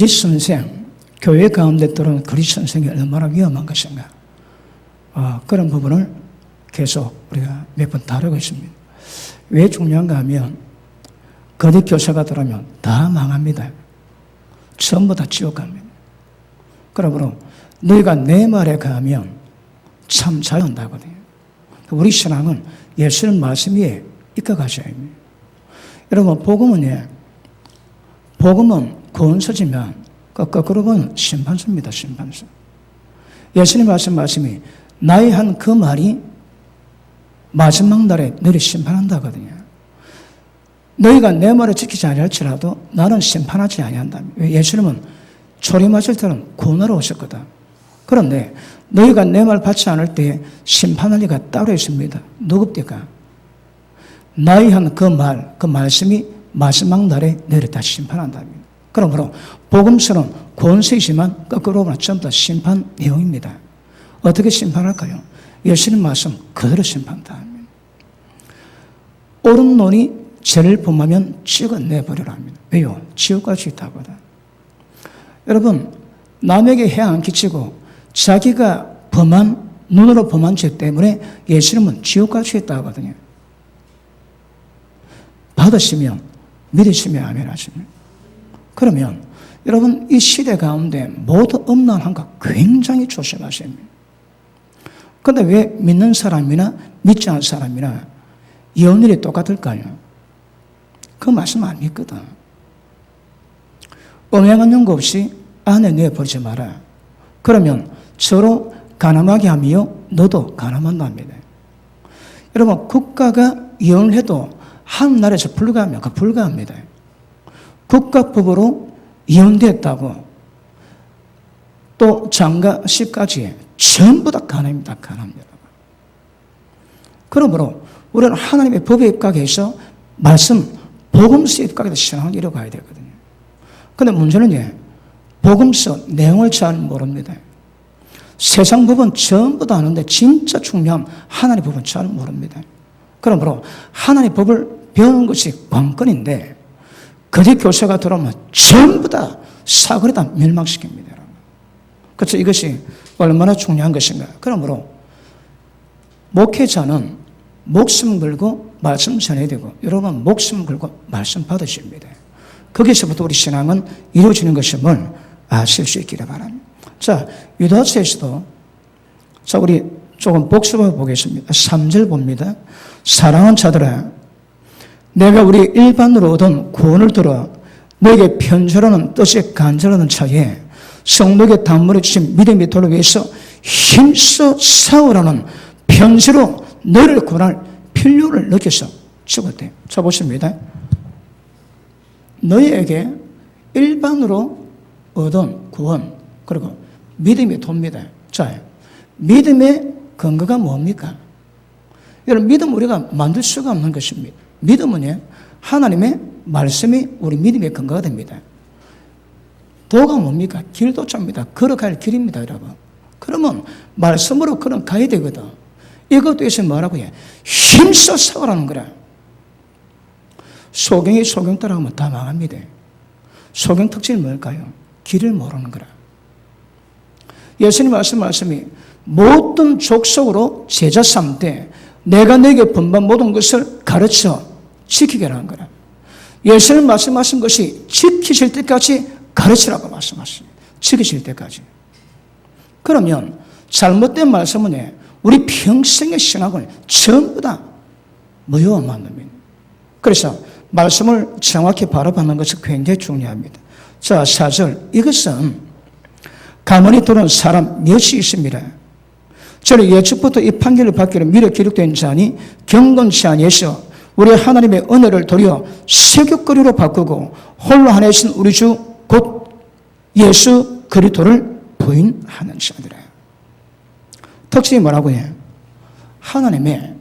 그리스 선생, 교회 가운데 들어온 그리스 선생이 얼마나 위험한 것인가. 그런 부분을 계속 우리가 몇 번 다루고 있습니다. 왜 중요한가 하면 거짓 교사가 들어오면 다 망합니다. 전부 다 지옥 갑니다. 그러므로 너희가 내 말에 가면 참 잘 한다거든요. 우리 신앙은 예수님 말씀 위에 이끌어가셔야 합니다. 여러분, 복음은 구원서지만 거꾸로 보면 심판서입니다. 심판서. 예수님 말씀이 나의 한 그 말이 마지막 날에 너희를 심판한다거든요. 너희가 내 말을 지키지 아니할지라도 나는 심판하지 아니한다. 예수님은 초림하실 때는 구원하러 오셨거든. 그런데 너희가 내 말 받지 않을 때에 심판할 리가 따로 있습니다. 누굽니까? 나의 한 그 말, 그 말씀이 마지막 날에 너희를 다 심판한다. 그러므로 복음서는 구원서이지만 거꾸로 보면 전부 다 심판 내용입니다. 어떻게 심판할까요? 예수님 말씀 그대로 심판한다. 옳은 논이 죄를 범하면 찍어내버리라 합니다. 왜요? 지옥 갈 수 있다거든. 여러분, 남에게 해안 안 끼치고 자기가 눈으로 범한 죄 때문에 예수님은 지옥 갈 수 있다고 하거든요. 받으시면, 믿으시면 아멘 하시면. 그러면 여러분, 이 시대 가운데 모두 음란한 거 굉장히 조심하셔야 합니다. 그런데 왜 믿는 사람이나 믿지 않는 사람이나 이혼율이 똑같을까요? 그 말씀 안 믿거든. 음행한 연고 없이 아내 내버리지 마라. 그러면 서로 가늠하게 하며 너도 가늠한답니다. 여러분, 국가가 이혼을 해도 한 나라에서 불가하면 그 불가합니다. 국가법으로 이혼됐다고 또 장가 시까지 전부 다 가늠입니다. 가늠입니다. 그러므로 우리는 하나님의 법에 입각해서 말씀, 복음서에 입각해서 신앙을 이뤄가야 되거든요. 그런데 문제는 복음서 내용을 잘 모릅니다. 세상 법은 전부 다 아는데 진짜 중요한 하나님의 법은 잘 모릅니다. 그러므로 하나님의 법을 배우는 것이 관건인데 거짓 교사가 들어오면 전부 다 사거리 다 멸망시킵니다. 그래서 이것이 얼마나 중요한 것인가. 그러므로 목회자는 목숨 걸고 말씀 전해야 되고 여러분 목숨 걸고 말씀 받으십니다. 거기서부터 우리 신앙은 이루어지는 것임을 아실 수 있기를 바랍니다. 자, 유다서에서도 자, 우리 조금 복습해 보겠습니다. 3절 봅니다. 사랑하는 자들아, 내가 우리 일반으로 얻은 구원을 들어 너에게 편지라는 뜻이 간절하는 차에 성도에게 단번에 주신 믿음의 도를 위해서 힘써 싸우라는 편지로 너를 구원할 필요를 느껴서 죽었대. 자, 보십니다. 너희에게 일반으로 얻은 구원, 그리고 믿음의 도입니다. 자, 믿음의 근거가 뭡니까? 여러분, 믿음 우리가 만들 수가 없는 것입니다. 믿음은 하나님의 말씀이 우리 믿음의 근거가 됩니다. 도가 뭡니까? 길도자입니다. 걸어갈 길입니다, 여러분. 그러면 말씀으로 걸어가야 되거든. 이것도 있으면 뭐라고 해? 힘써 싸우라는 거라. 소경이 소경 따라가면 다 망합니다. 소경 특징이 뭘까요? 길을 모르는 거라. 예수님 말씀이 모든 족속으로 제자 삼되 내가 너에게 분반 모든 것을 가르쳐 지키게 하는 거라. 예수님 말씀하신 것이 지키실 때까지 가르치라고 말씀하십니다. 지키실 때까지. 그러면 잘못된 말씀은 우리 평생의 신앙을 전부 다 무효화 만듭니다. 그래서 말씀을 정확히 바라보는 것이 굉장히 중요합니다. 자, 4절. 이것은 가만히 들은 사람 몇이 있습니다. 저는 예측부터 이 판결을 받기를 미리 기록된 자니 경건치 아니해서 우리 하나님의 은혜를 도리어 세격거리로 바꾸고 홀로 하나이신 우리 주 곧 예수 그리스도를 부인하는 자들아. 특징이 뭐라고 해? 하나님의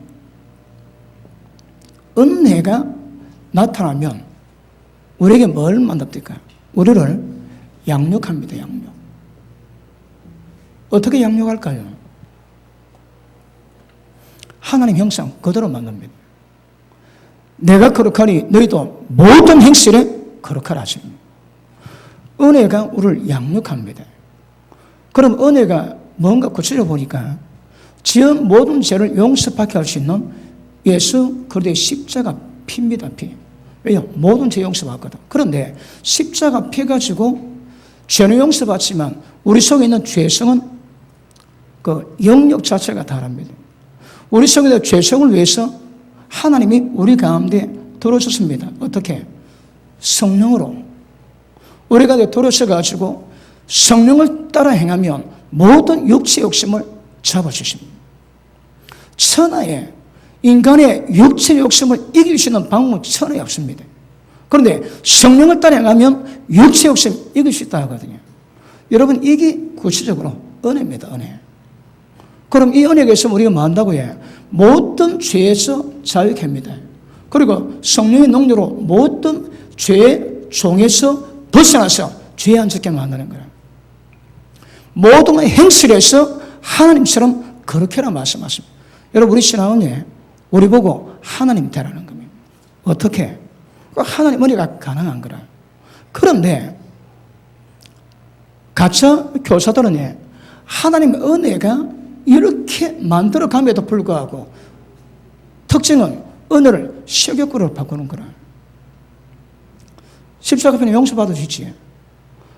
은혜가 나타나면 우리에게 뭘 만듭니까? 우리를 양육합니다. 양육. 어떻게 양육할까요? 하나님 형상 그대로 만듭니다. 내가 거룩하니 너희도 모든 행실에 거룩하라 하십니다. 은혜가 우리를 양육합니다. 그럼 은혜가 뭔가 구체적으로 보니까 지은 모든 죄를 용서받게 할 수 있는 예수 그리스도의 십자가 피입니다. 피. 왜요? 모든 죄 용서받거든. 그런데 십자가 피 가지고 죄는 용서받지만 우리 속에 있는 죄성은 그 영역 자체가 다릅니다. 우리 속에 있는 죄성을 위해서 하나님이 우리 가운데 들어오셨습니다. 어떻게? 성령으로. 우리가 들어오셔가지고 성령을 따라 행하면 모든 육체 욕심을 잡아주십니다. 천하에 인간의 육체 욕심을 이길 수 있는 방법은 천하에 없습니다. 그런데 성령을 따라 행하면 육체 욕심 이길 수 있다 하거든요. 여러분, 이게 구체적으로 은혜입니다. 은혜. 그럼 이 은혜에 있으면 우리가 뭐 한다고 해요? 모든 죄에서 자유케 합니다. 그리고 성령의 능력으로 모든 죄의 종에서 벗어나서 죄에 안 짓게 만드는 거예요. 모든 행실에서 하나님처럼 거룩해라 말씀하십니다. 여러분, 우리 신앙은 우리 보고 하나님 되라는 겁니다. 어떻게? 하나님 은혜가 가능한 거라. 그런데 가짜 교사들은 하나님의 은혜가 이렇게 만들어감에도 불구하고 특징은 은혜를 식욕으로 바꾸는 거라. 십자가편에 용서받을 수 있지.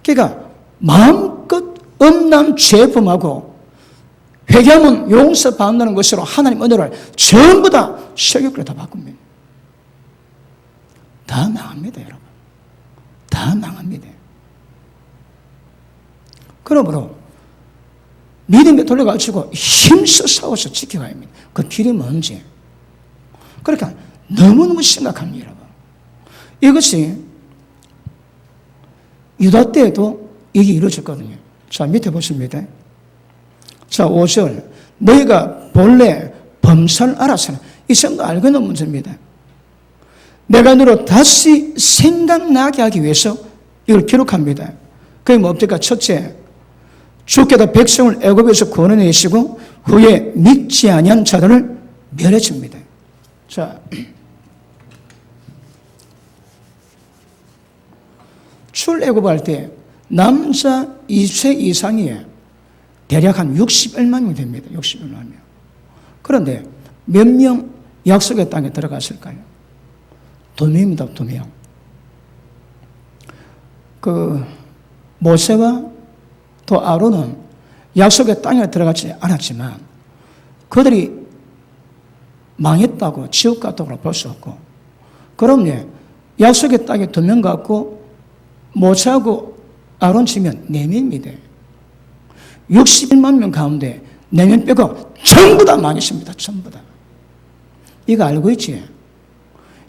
그러니까 마음껏 음란 죄범하고 회개하면 용서받는다는 것으로 하나님 은혜를 전부 다 식욕으로 다 바꿉니다. 다 망합니다, 여러분. 다 망합니다. 그러므로 믿음에 돌려가지고 힘써 싸워서 지켜가야 합니다. 그 길이 뭔지. 그러니까 너무너무 심각합니다, 여러분. 이것이 유다 때에도 이게 이루어졌거든요. 자, 밑에 보십니다. 자, 5절. 너희가 본래 범사를 알았으나, 이 점도 알고 있는 문제입니다. 내가 너로 다시 생각나게 하기 위해서 이걸 기록합니다. 그게 뭡니까? 첫째, 주께서 백성을 애굽에서 구원해내시고 후에 믿지 아니한 자들을 멸해줍니다. 자, 출애굽할 때 남자 2세 이상이 대략 한 61만 명이 됩니다. 61만 명. 그런데 몇 명 약속의 땅에 들어갔을까요? 2명입니다. 2명. 그 모세와 또 아론은 약속의 땅에 들어가지 않았지만 그들이 망했다고 지옥 갔다고 볼 수 없고, 그럼 약속의 땅에 2명 갖고 모세하고 아론 치면 4명입니다. 61만 명 가운데 4명 빼고 전부 다 망했습니다. 전부 다. 이거 알고 있지?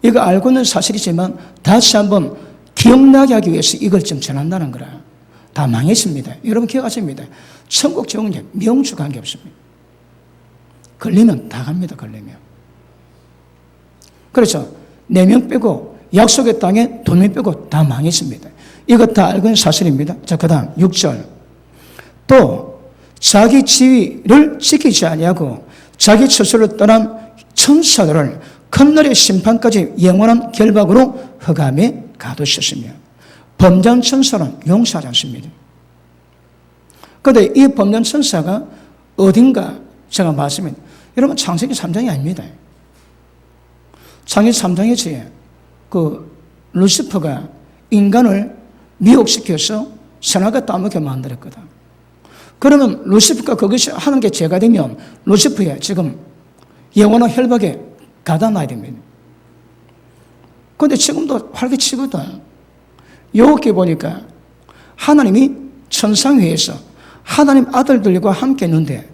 이거 알고 있는 사실이지만 다시 한번 기억나게 하기 위해서 이걸 좀 전한다는 거라. 다 망했습니다. 여러분 기억하십니다. 천국 지옥은 명주 관계 없습니다. 걸리면 다 갑니다. 걸리면. 그래서 4명 빼고 약속의 땅에 2명 빼고 다 망했습니다. 이것 다 알고 있는 사실입니다. 자, 그 다음 6절. 또 자기 지위를 지키지 아니하고 자기 처소를 떠난 천사들을 큰날의 심판까지 영원한 결박으로 흑암에 가두셨으며 범죄한 천사는 용서하지 않습니다. 그런데 이 범죄한 천사가 어딘가 제가 말씀드린, 여러분 창세기 3장이 아닙니다. 창세기 3장이지 그 루시퍼가 인간을 미혹시켜서 선악과 따먹게 만들었거든. 그러면 루시퍼가 그것이 하는 게 죄가 되면 루시퍼에 지금 영원한 혈박에 가다놔야 됩니다. 그런데 지금도 활개치거든. 여기 보니까 하나님이 천상회에서 하나님 아들들과 함께 있는데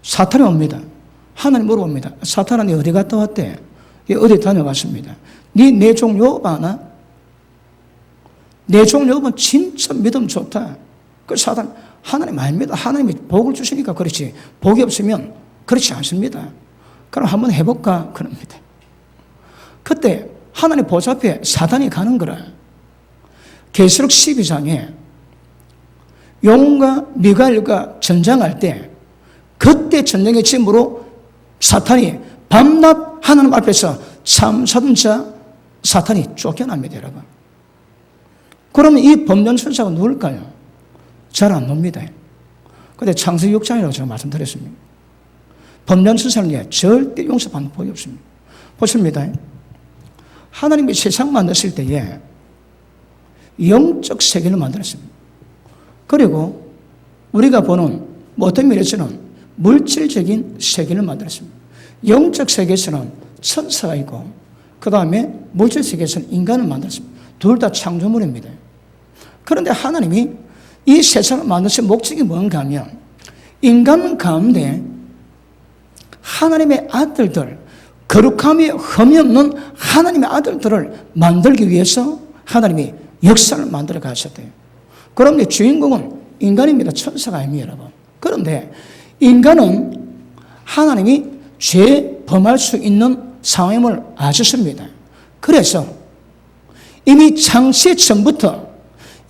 사탄이 옵니다. 하나님 물어봅니다. 사탄아, 네 어디 갔다 왔대? 어디 다녀왔습니다. 내 종 요업 아나? 내 종 요업은 진짜 믿음 좋다. 그 사탄, 하나님 아닙니다. 하나님이 복을 주시니까 그렇지. 복이 없으면 그렇지 않습니다. 그럼 한번 해볼까? 그럽니다. 그때 하나님 보좌 앞에 사단이 가는 거라. 계시록 12장에 용과 미가엘과 전쟁할 때 그때 전쟁의 짐으로 사탄이 밤낮 하나님 앞에서 참사던 자 사탄이 쫓겨납니다, 여러분. 그러면 이 범죄 천사가 누굴까요? 잘 안 놉니다. 근데 창세기 6장이라고 제가 말씀드렸습니다. 범죄 천사는 절대 용서받는 법이 없습니다. 보십니다. 하나님이 세상 만드실 때에 영적 세계를 만들었습니다. 그리고 우리가 보는 어떤 면에서는 물질적인 세계를 만들었습니다. 영적 세계에서는 천사가 있고 그 다음에 물질 세계에서는 인간을 만들었습니다. 둘 다 창조물입니다. 그런데 하나님이 이 세상을 만드신 목적이 뭔가 하면 인간 가운데 하나님의 아들들, 거룩함이 흠이 없는 하나님의 아들들을 만들기 위해서 하나님이 역사를 만들어 가셨대요. 그런데 주인공은 인간입니다. 천사가 아닙니다, 여러분. 그런데 인간은 하나님이 죄 범할 수 있는 상황임을 아셨습니다. 그래서 이미 창세 전부터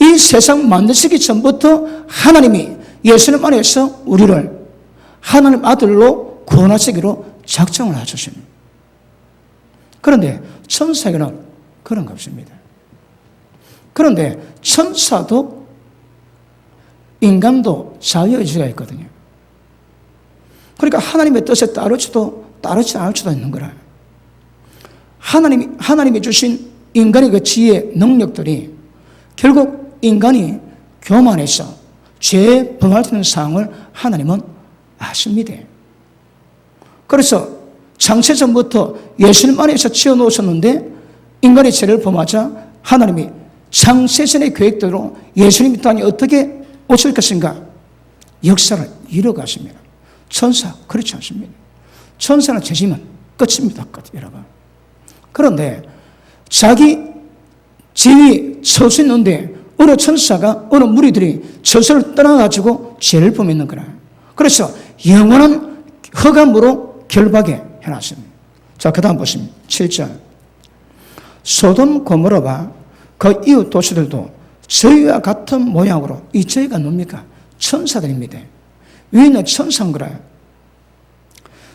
이 세상 만드시기 전부터 하나님이 예수님 안에서 우리를 하나님 아들로 구원하시기로 작정을 하셨습니다. 그런데 천사에게는 그런 거 없습니다. 그런데 천사도 인간도 자유의지가 있거든요. 그러니까 하나님의 뜻에 따르지도 따르지 않을 수도 있는 거라. 하나님이 주신 인간의 그 지혜, 능력들이 결국 인간이 교만해서 죄에 범할 수 있는 상황을 하나님은 아십니다. 그래서 창세전부터 예수님 안에서 지어놓으셨는데 인간이 죄를 범하자 하나님이 창세전의 계획대로 예수님 이 땅에 어떻게 오실 것인가 역사를 이뤄가십니다. 천사 그렇지 않습니다. 천사는 죄지면 끝입니다. 끝, 여러분. 그런데 자기 지위 처수 있는데 어느 천사가 어느 무리들이 저서를 떠나가지고 죄를 범했는 거라. 그래서 영원한 흑암으로 결박에 해놨습니다. 자, 그 다음 보시면 7절. 소돔 고모라와 그 이웃 도시들도 저희와 같은 모양으로, 이 저희가 뭡니까? 천사들입니다. 위는 천사인 거라요.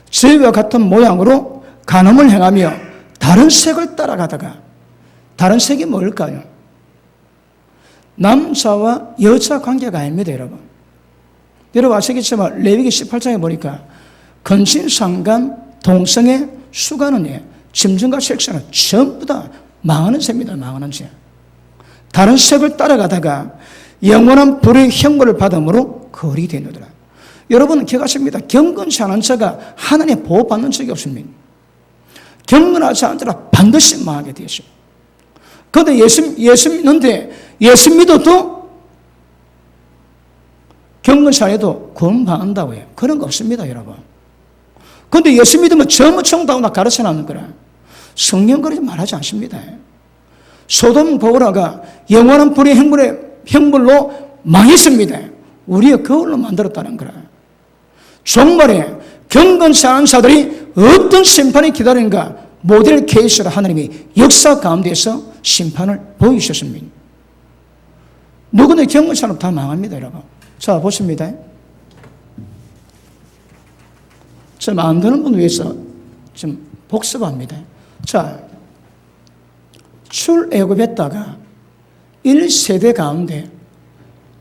저희와 같은 모양으로 간음을 행하며 다른 색을 따라가다가, 다른 색이 뭘까요? 남자와 여자 관계가 아닙니다, 여러분. 여러분 아시겠지만 레위기 18장에 보니까 근친상간, 동성애, 수간은 짐승과 섹스는 전부 다 망하는 죄입니다. 망하는 죄. 다른 색을 따라가다가 영원한 불의 형벌을 받음으로 거리 되느더라. 여러분 기억하십니다. 경건치 않은 자가 하나님의 보호받는 적이 없습니다. 경건하지 않은 자라 반드시 망하게 되죠. 그런데 예수 믿는데 예수 믿어도 경건치 않아도 구원받는다고 해요. 그런 거 없습니다, 여러분. 그런데 예수 믿으면 전부 청다고 가르쳐 놨는 거라. 성경 그러지 말하지 않습니다. 소돔 고모라가 영원한 불의 형벌로 망했습니다. 우리의 거울로 만들었다는 거라. 종말에 경건치 않은 자들이 어떤 심판이 기다리는가 모델 케이스로 하나님이 역사 가운데서 심판을 보이셨습니다. 누구나 경건치 않으면 다 망합니다, 여러분. 자, 보십니다. 저 만드는 분 위해서 좀 복습합니다. 자, 출애굽했다가 1세대 가운데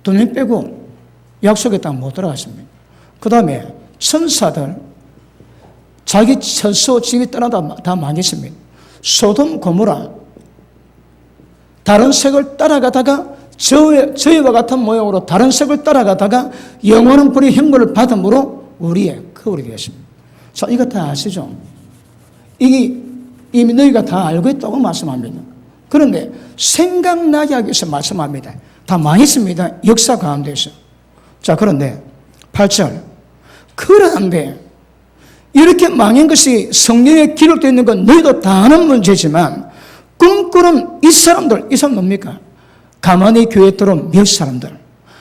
2명 빼고 약속의 땅 못 들어갔습니다. 그 다음에 천사들 자기 처소 집이 떠나다 다 망했습니다. 소돔 고모라 다른 색을 따라가다가 저희와 같은 모양으로 다른 색을 따라가다가 영원한 불의 형벌을 받음으로 우리의 거울이 되었습니다. 자, 이거 다 아시죠? 이게 이미 너희가 다 알고 있다고 말씀합니다. 그런데 생각나게 하기 위해서 말씀합니다. 다 망했습니다. 역사 가운데서. 자, 그런데 8절. 그런데 이렇게 망한 것이 성경에 기록되어 있는 건 너희도 다 아는 문제지만 꿈꾸는 이 사람 뭡니까? 가만히 교회에 들어온 몇 사람들.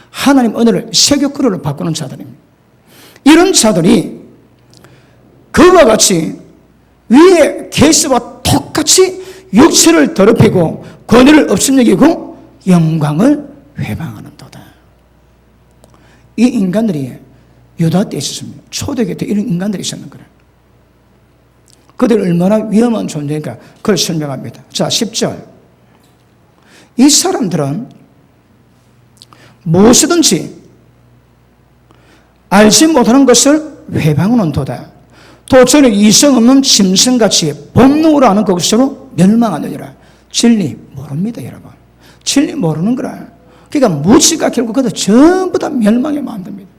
하나님 은혜를 세교크루를 바꾸는 자들입니다. 이런 자들이 그와 같이 위에 계시와 똑같이 육체를 더럽히고 권위를 없음여기고 영광을 회방하는도다. 이 인간들이 유다 때 있었습니다. 초대기 때 이런 인간들이 있었는 거예요. 그들이 얼마나 위험한 존재인가 그걸 설명합니다. 자, 10절. 이 사람들은 무엇이든지 알지 못하는 것을 회방하는도다. 도처를 이성 없는 짐승같이 본능으로 하는 것으로 멸망하느니라. 진리 모릅니다, 여러분. 진리 모르는 거라. 그러니까 무지가 결국 그들 전부 다 멸망에 만듭니다.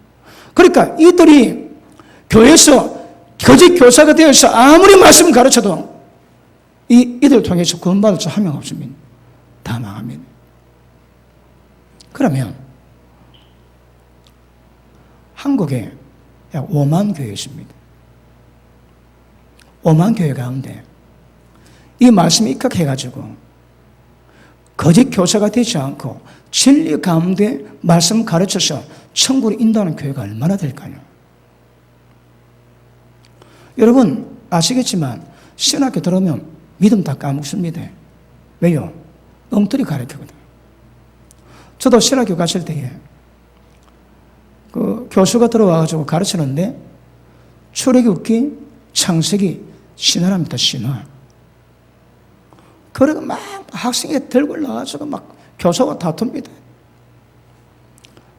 그러니까 이들이 교회에서 거짓 교사가 되어서 아무리 말씀을 가르쳐도 이들 통해서 구원받을 자 한 명 없습니다. 다 망합니다. 그러면 한국에 약 5만 교회 있습니다. 5만 교회 가운데 이 말씀이 입각해가지고 거짓 교사가 되지 않고 진리 가운데 말씀 가르쳐서 천국을 인도하는 교회가 얼마나 될까요? 여러분 아시겠지만 신학교 들어오면 믿음 다 까먹습니다. 왜요? 엉터리 가르치거든. 저도 신학교 갔을 때에 그 교수가 들어와가지고 가르치는데 출애굽기, 창세기, 신화랍니다. 신화. 그러고 막 학생이 들고 나와가지고 막 교수와 다툽니다.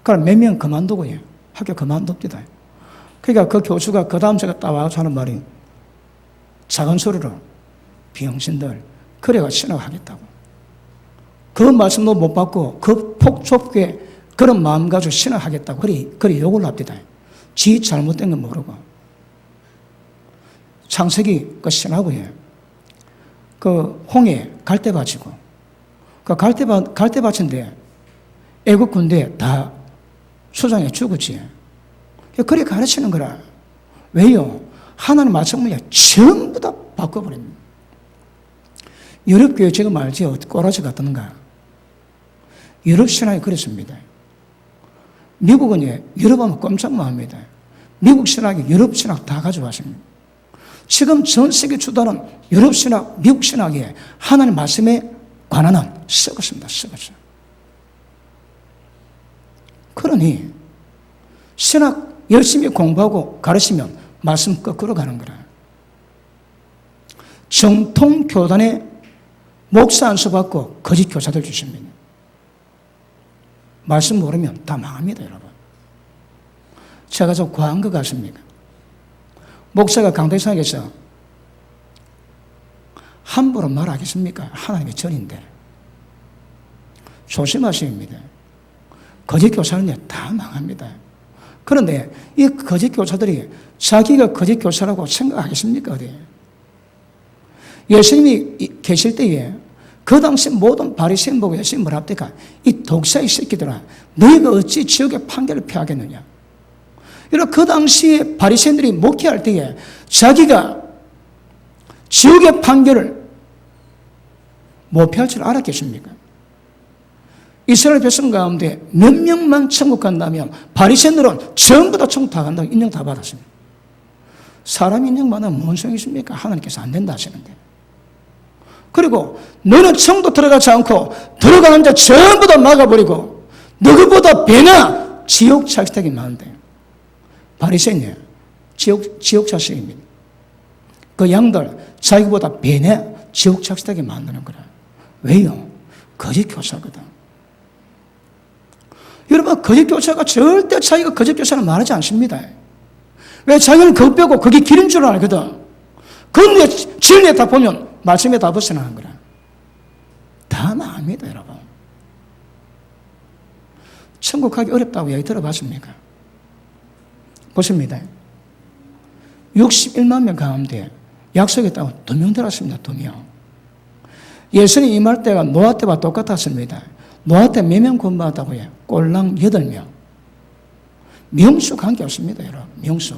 그럼 몇 명 그만두고요. 학교 그만둡니다. 그러니까 그 교수가 그 다음 주에 딱 와서 하는 말이 작은 소리로 비영신들 그래가 신학하겠다고. 그 말씀도 못 받고 그 폭좁게 그런 마음 가지고 신학하겠다고 그리 욕을 합니다. 지 잘못된 건 모르고. 창세기 그 신하고요. 그 홍해 갈대밭이고 그 갈대밭인데 애국 군대 다 수장해 죽었지. 그래 가르치는 거라. 왜요? 하나님 말씀을 전부 다 바꿔버립니다. 유럽 교회 지금 알지? 꼬라지 같던가. 유럽 신학이 그렇습니다. 미국은 유럽하면 꼼짝만 합니다. 미국 신학이 유럽 신학 다 가져왔습니다. 지금 전 세계 주도하는 유럽 신학, 미국 신학이 하나님 말씀에 관한은 썩었습니다. 썩었어요. 그러니 신학 열심히 공부하고 가르치면 말씀 거꾸로 가는 거라. 정통 교단에 목사 안수 받고 거짓 교사들 주십니다. 말씀 모르면 다 망합니다, 여러분. 제가 좀 과한 것 같습니까? 목사가 강대상에서 함부로 말하겠습니까? 하나님의 전인데. 조심하십니다. 거짓 교사는 다 망합니다. 그런데 이 거짓 교사들이 자기가 거짓 교사라고 생각하겠습니까? 어디? 예수님이 계실 때에 그 당시 모든 바리새인 보고 예수님 뭐라 합니까? 이 독사의 새끼들아, 너희가 어찌 지옥의 판결을 피하겠느냐? 이런 그 당시에 바리새인들이 목회할 때에 자기가 지옥의 판결을 못 피할 줄 알았겠습니까? 이스라엘 백성 가운데 몇 명만 천국 간다면 바리새인들은 전부 다 천국 다 간다고 인정 다 받았습니다. 사람 인정받으면 뭔 소용이 있습니까? 하나님께서 안 된다 하시는데. 그리고 너는 천국 들어가지 않고 들어가는 자 전부 다 막아버리고 너희보다 배나 지옥 자식들이 많은데. 바리새인이에요. 지옥 자식입니다. 그 양들 자기보다 배나 지옥 자식들이 만드는 거라. 왜요? 거짓 교사거든. 여러분, 거짓 교사가 절대 자기가 거짓 교사는 말하지 않습니다. 왜? 자기는 그거 빼고 그게 길인 줄 알거든. 그런데 진리에 다 보면 말씀에 다 벗어나는 거라. 다 망합니다, 여러분. 천국 가기 어렵다고 얘기 들어봤습니까? 보십니다. 61만 명 가운데 약속했다고 2명 들었습니다. 2명. 예수님 임할 때가 노아 때와 똑같았습니다. 노아 때 몇 명 구원받았다고요? 꼴랑 8명. 명수 관계없습니다, 여러분. 명수.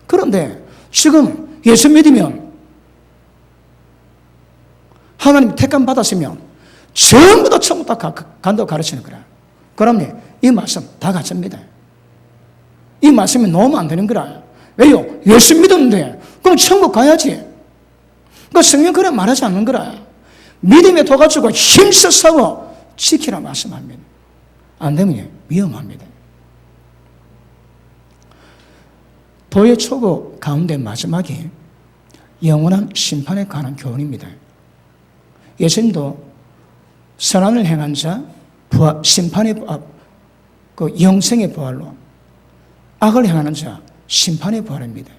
그런데 지금 예수 믿으면 하나님 택감 받았으면 전부 다 천국 다 간다고 가르치는 거라. 그러면 이 말씀 다 가짜입니다. 이 말씀이 놓으면 안 되는 거라. 왜요? 예수 믿었는데 그럼 천국 가야지. 그 성경 그래 말하지 않는 거라. 믿음에 둬가지고 힘써 싸워 지키라 말씀합니다. 안 되면 위험합니다. 도의 초보 가운데 마지막이 영원한 심판에 관한 교훈입니다. 예수님도 선한을 행한 자, 심판의 그 영생의 부활로, 악을 행하는 자, 심판의 부활입니다.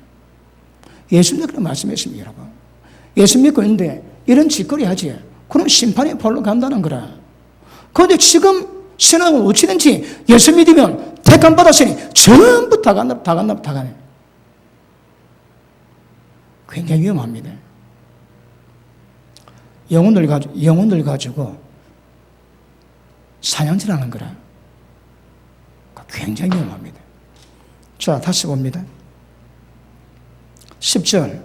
예수님도 그런 말씀했습니다, 여러분. 예수 믿고 있는데 이런 짓거리 하지. 그럼 심판의 부활로 간다는 거라. 그런데 지금 신앙을 어찌든지 예수 믿으면 택함 받았으니 전부 다 가네. 굉장히 위험합니다. 영혼을 가지고 사냥질하는 거라. 굉장히 위험합니다. 자, 다시 봅니다. 10절,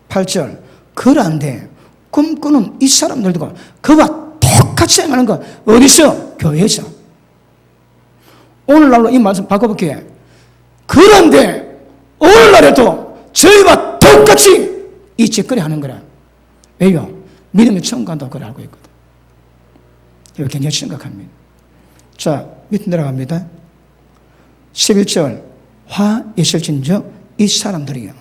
8절. 그런데 꿈꾸는 이 사람들도 그와 똑같이 행하는 거 어디서? 교회에서. 오늘날로 이 말씀 바꿔볼게요. 그런데 오늘날에도 저희와 똑같이 이 짓거리 하는 거라. 왜요? 믿음이 천국 간다고 그걸 알고 있거든. 이거 굉장히 심각합니다. 자, 밑에 내려갑니다. 11절. 화 있을진저 이 사람들이요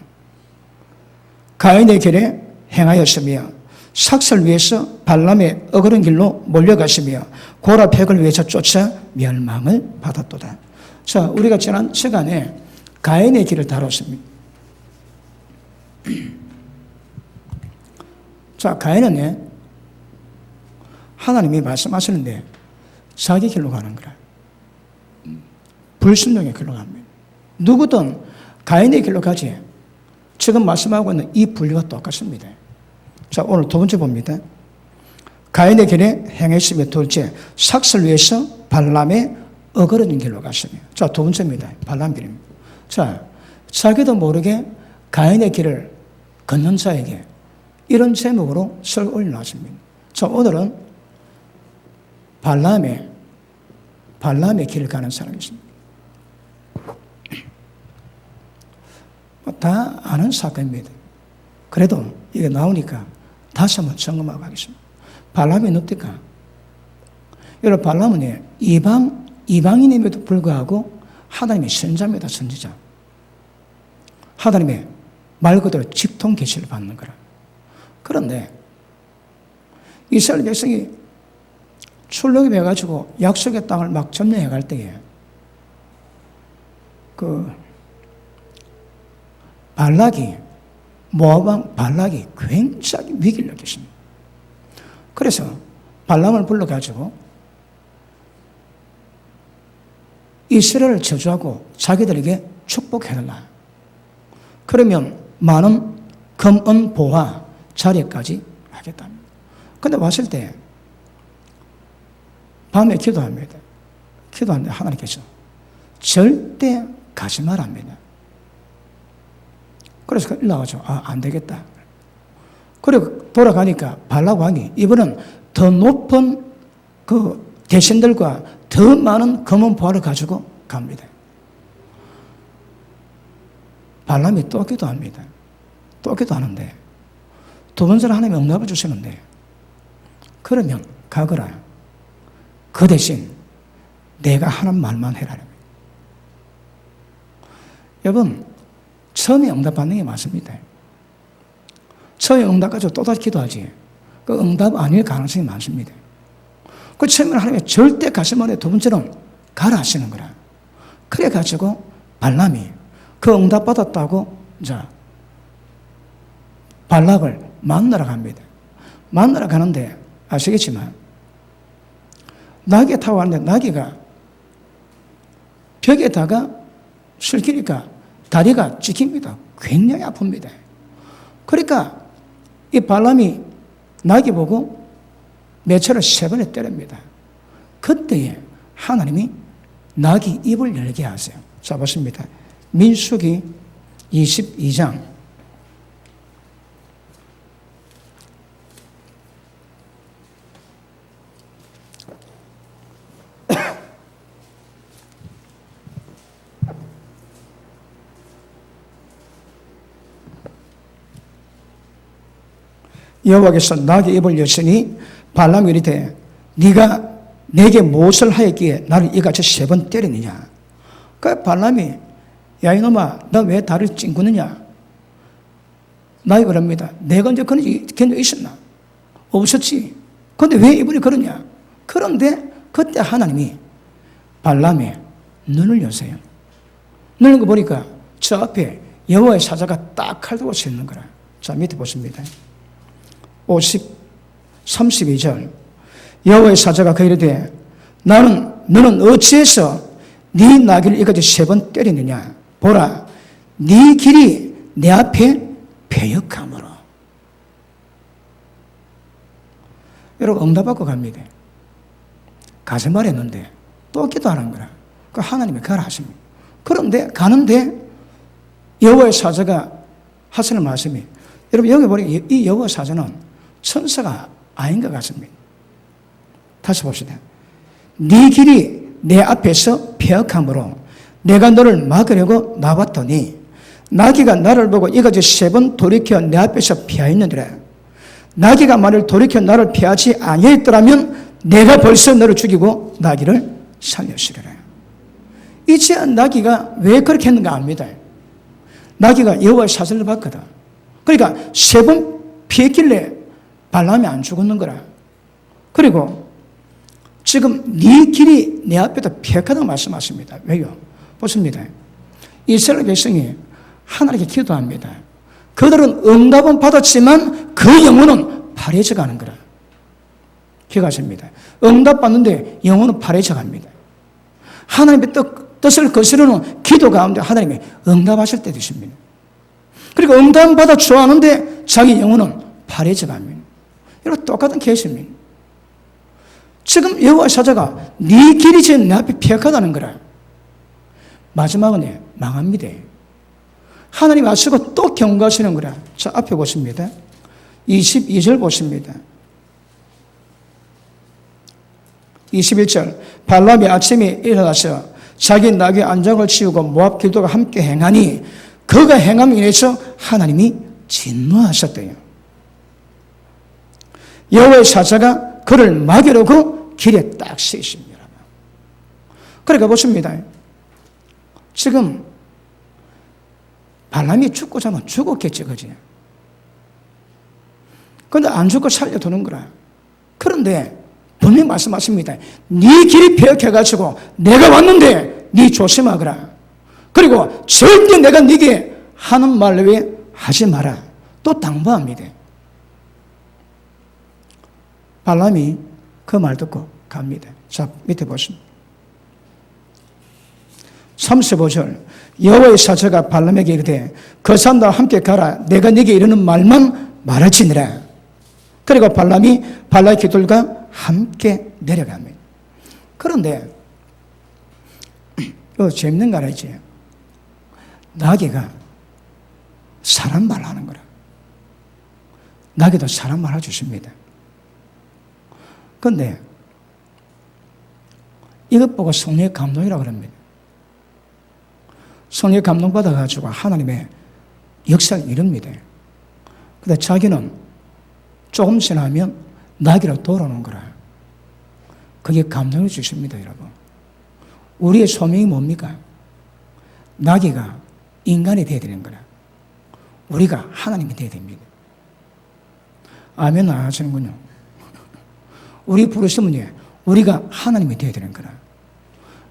가인의 길에 행하였으며 삭설 위해서 발람의 어그른 길로 몰려가시며 고라 팩을 위해서 쫓아 멸망을 받았도다. 자, 우리가 지난 시간에 가인의 길을 다뤘습니다. 자, 가인은 하나님이 말씀하시는데 자기 길로 가는 거라. 불순종의 길로 갑니다. 누구든 가인의 길로 가지. 지금 말씀하고 있는 이 분류가 똑같습니다. 자, 오늘 두 번째 봅니다. 가인의 길에 행했으며 둘째, 삭설 위해서 발람의 어그러진 길로 갔으며. 자, 두 번째입니다. 발람 길입니다. 자, 자기도 모르게 가인의 길을 걷는 자에게 이런 제목으로 설 올려놨습니다. 자, 오늘은 발람의 길을 가는 사람이 있습니다. 다 아는 사건입니다. 그래도 이게 나오니까 다시 한번 점검하고 가겠습니다. 발람이 뭡니까? 여러분, 발람은 이방인임에도 불구하고 하나님의 선자입니다, 선지자. 하나님의 말 그대로 직통 계시를 받는 거라. 그런데 이스라엘 백성이 출애굽해 가지고 약속의 땅을 막 점령해 갈 때에 모압 왕 발락이 굉장히 위기를 느꼈습니다. 그래서 발람을 불러가지고 이스라엘을 저주하고 자기들에게 축복해달라. 그러면 많은 금은 보화 자리까지 하겠답니다. 근데 왔을 때 밤에 기도합니다. 기도하는데 하나님께서 절대 가지 말랍니다. 그래서 일어나가지고 안 되겠다. 그리고 돌아가니까 발락 왕이 이번은 더 높은 그 대신들과 더 많은 검은 보화를 가지고 갑니다. 발람이 또 기도합니다. 또 기도하는데 두 번째는 하나님이 응답을 주시는데 그러면 가거라. 그 대신 내가 하는 말만 해라. 여러분, 처음에 응답받는 게 맞습니다. 처음에 응답가지고 또다시 기도하지. 그 응답 아닐 가능성이 많습니다. 그 처음에는 하나님이 절대 가지 말아요. 두 번째는 가라 하시는 거라. 그래가지고 발람이 그 응답받았다고 자 발락을 만나러 갑니다. 만나러 가는데 아시겠지만 나귀에 타고 왔는데 나귀가 벽에다가 슬기니까 다리가 찍힙니다. 굉장히 아픕니다. 그러니까 이 발람이 나귀 보고 매처를 3번에 때립니다. 그때에 하나님이 나귀 입을 열게 하세요. 자, 보십니다. 민수기 22장 '여호와께서 나귀 입을 여시니 발람이 이르되 네가 내게 무엇을 하였기에 나를 이같이 3번 때리느냐.' 그 발람이 야 이놈아 너 왜 다리를 찡그느냐. 나이 그럽니다. 내가 언제 그런 적 있었나? 없었지. 근데 왜 이분이 그러냐? 그런데 그때 하나님이 발람의 눈을 여세요. 눈을 거 보니까 저 앞에 여호와의 사자가 딱 칼 들고 서 있는 거라. 자, 밑에 보십니다. 32절. 여호와의 사자가 그에게 이르되 너는 어찌해서 네 나귀를 이까지 3번 때리느냐? 보라, 네 길이 내 앞에 패역함으로. 여러분, 응답받고 갑니다. 가서 말했는데 또 기도하는 거라. 그 하나님이 가라 하십니다. 그런데 가는데 여호와의 사자가 하시는 말씀이, 여러분 여기 보니 이 여호와 사자는 천사가 아닌 것 같습니다. 다시 봅시다. 네 길이 내 앞에서 패역함으로 내가 너를 막으려고 나왔더니 나귀가 나를 보고 이같이 3번 돌이켜 내 앞에서 피하였느니라. 나귀가 만일 돌이켜 나를 피하지 아니했더라면 내가 벌써 너를 죽이고 나귀를 살렸으리라. 이제 나귀가 왜 그렇게 했는가 압니다. 나귀가 여호와의 사자를 봤거든. 그러니까 3번 피했길래 발람이 안 죽었는 거라. 그리고 지금 네 길이 내 앞에다 피했다고 말씀하십니다. 왜요? 보십니다. 이스라엘 백성이 하나님께 기도합니다. 그들은 응답은 받았지만 그 영혼은 파래져 가는 거라. 기억하십니다. 응답 받는데 영혼은 파래져 갑니다. 하나님의 뜻을 거스르는 기도 가운데 하나님이 응답하실 때 되십니다. 그리고 응답 받아 좋아하는데 자기 영혼은 파래져 갑니다. 이런 똑같은 케이스입니다. 지금 여호와 사자가 네 길이 지금 내 앞에 피역하다는 거라. 마지막은 망합니다. 하나님 아시고 또 경고하시는 거라. 자, 앞에 보십니다. 22절 보십니다. 21절. 발람이 아침에 일어나서 자기 나귀 안장을 치우고 모압 길도가 함께 행하니 그가 행함에 인해서 하나님이 진노하셨대요. 여호와의 사자가 그를 막으려고 길에 딱 서 있습니다. 그러니까 보십니다. 지금 발람이 죽고자 하면 죽었겠지, 그지? 그런데 안 죽고 살려두는 거라. 그런데 분명히 말씀하십니다. 네 길이 패역해가지고 내가 왔는데 네 조심하거라. 그리고 절대 내가 네게 하는 말 외에 하지 마라. 또 당부합니다. 발람이 그 말 듣고 갑니다. 자, 밑에 보십니다. 35절. 여호와의 사자가 발람에게 이르되 그 사람들과 함께 가라. 내가 네게 이르는 말만 말할지니라. 그리고 발람이 발라의 귀들과 함께 내려갑니다. 그런데 이거 재밌는 거 알지? 나귀가 사람 말 하는 거라. 나귀도 사람 말 해주십니다. 그런데 이것 보고 성령의 감동이라고 합니다. 성령의 감동받아가지고 하나님의 역사를 이룹니다. 근데 자기는 조금 지나면 나귀로 돌아오는 거라. 그게 감동을 주십니다, 여러분. 우리의 소명이 뭡니까? 나귀가 인간이 되어야 되는 거라. 우리가 하나님이 되어야 됩니다. 아멘 안 하시는군요. 우리 부르심은 우리가 하나님이 되어야 되는 거라.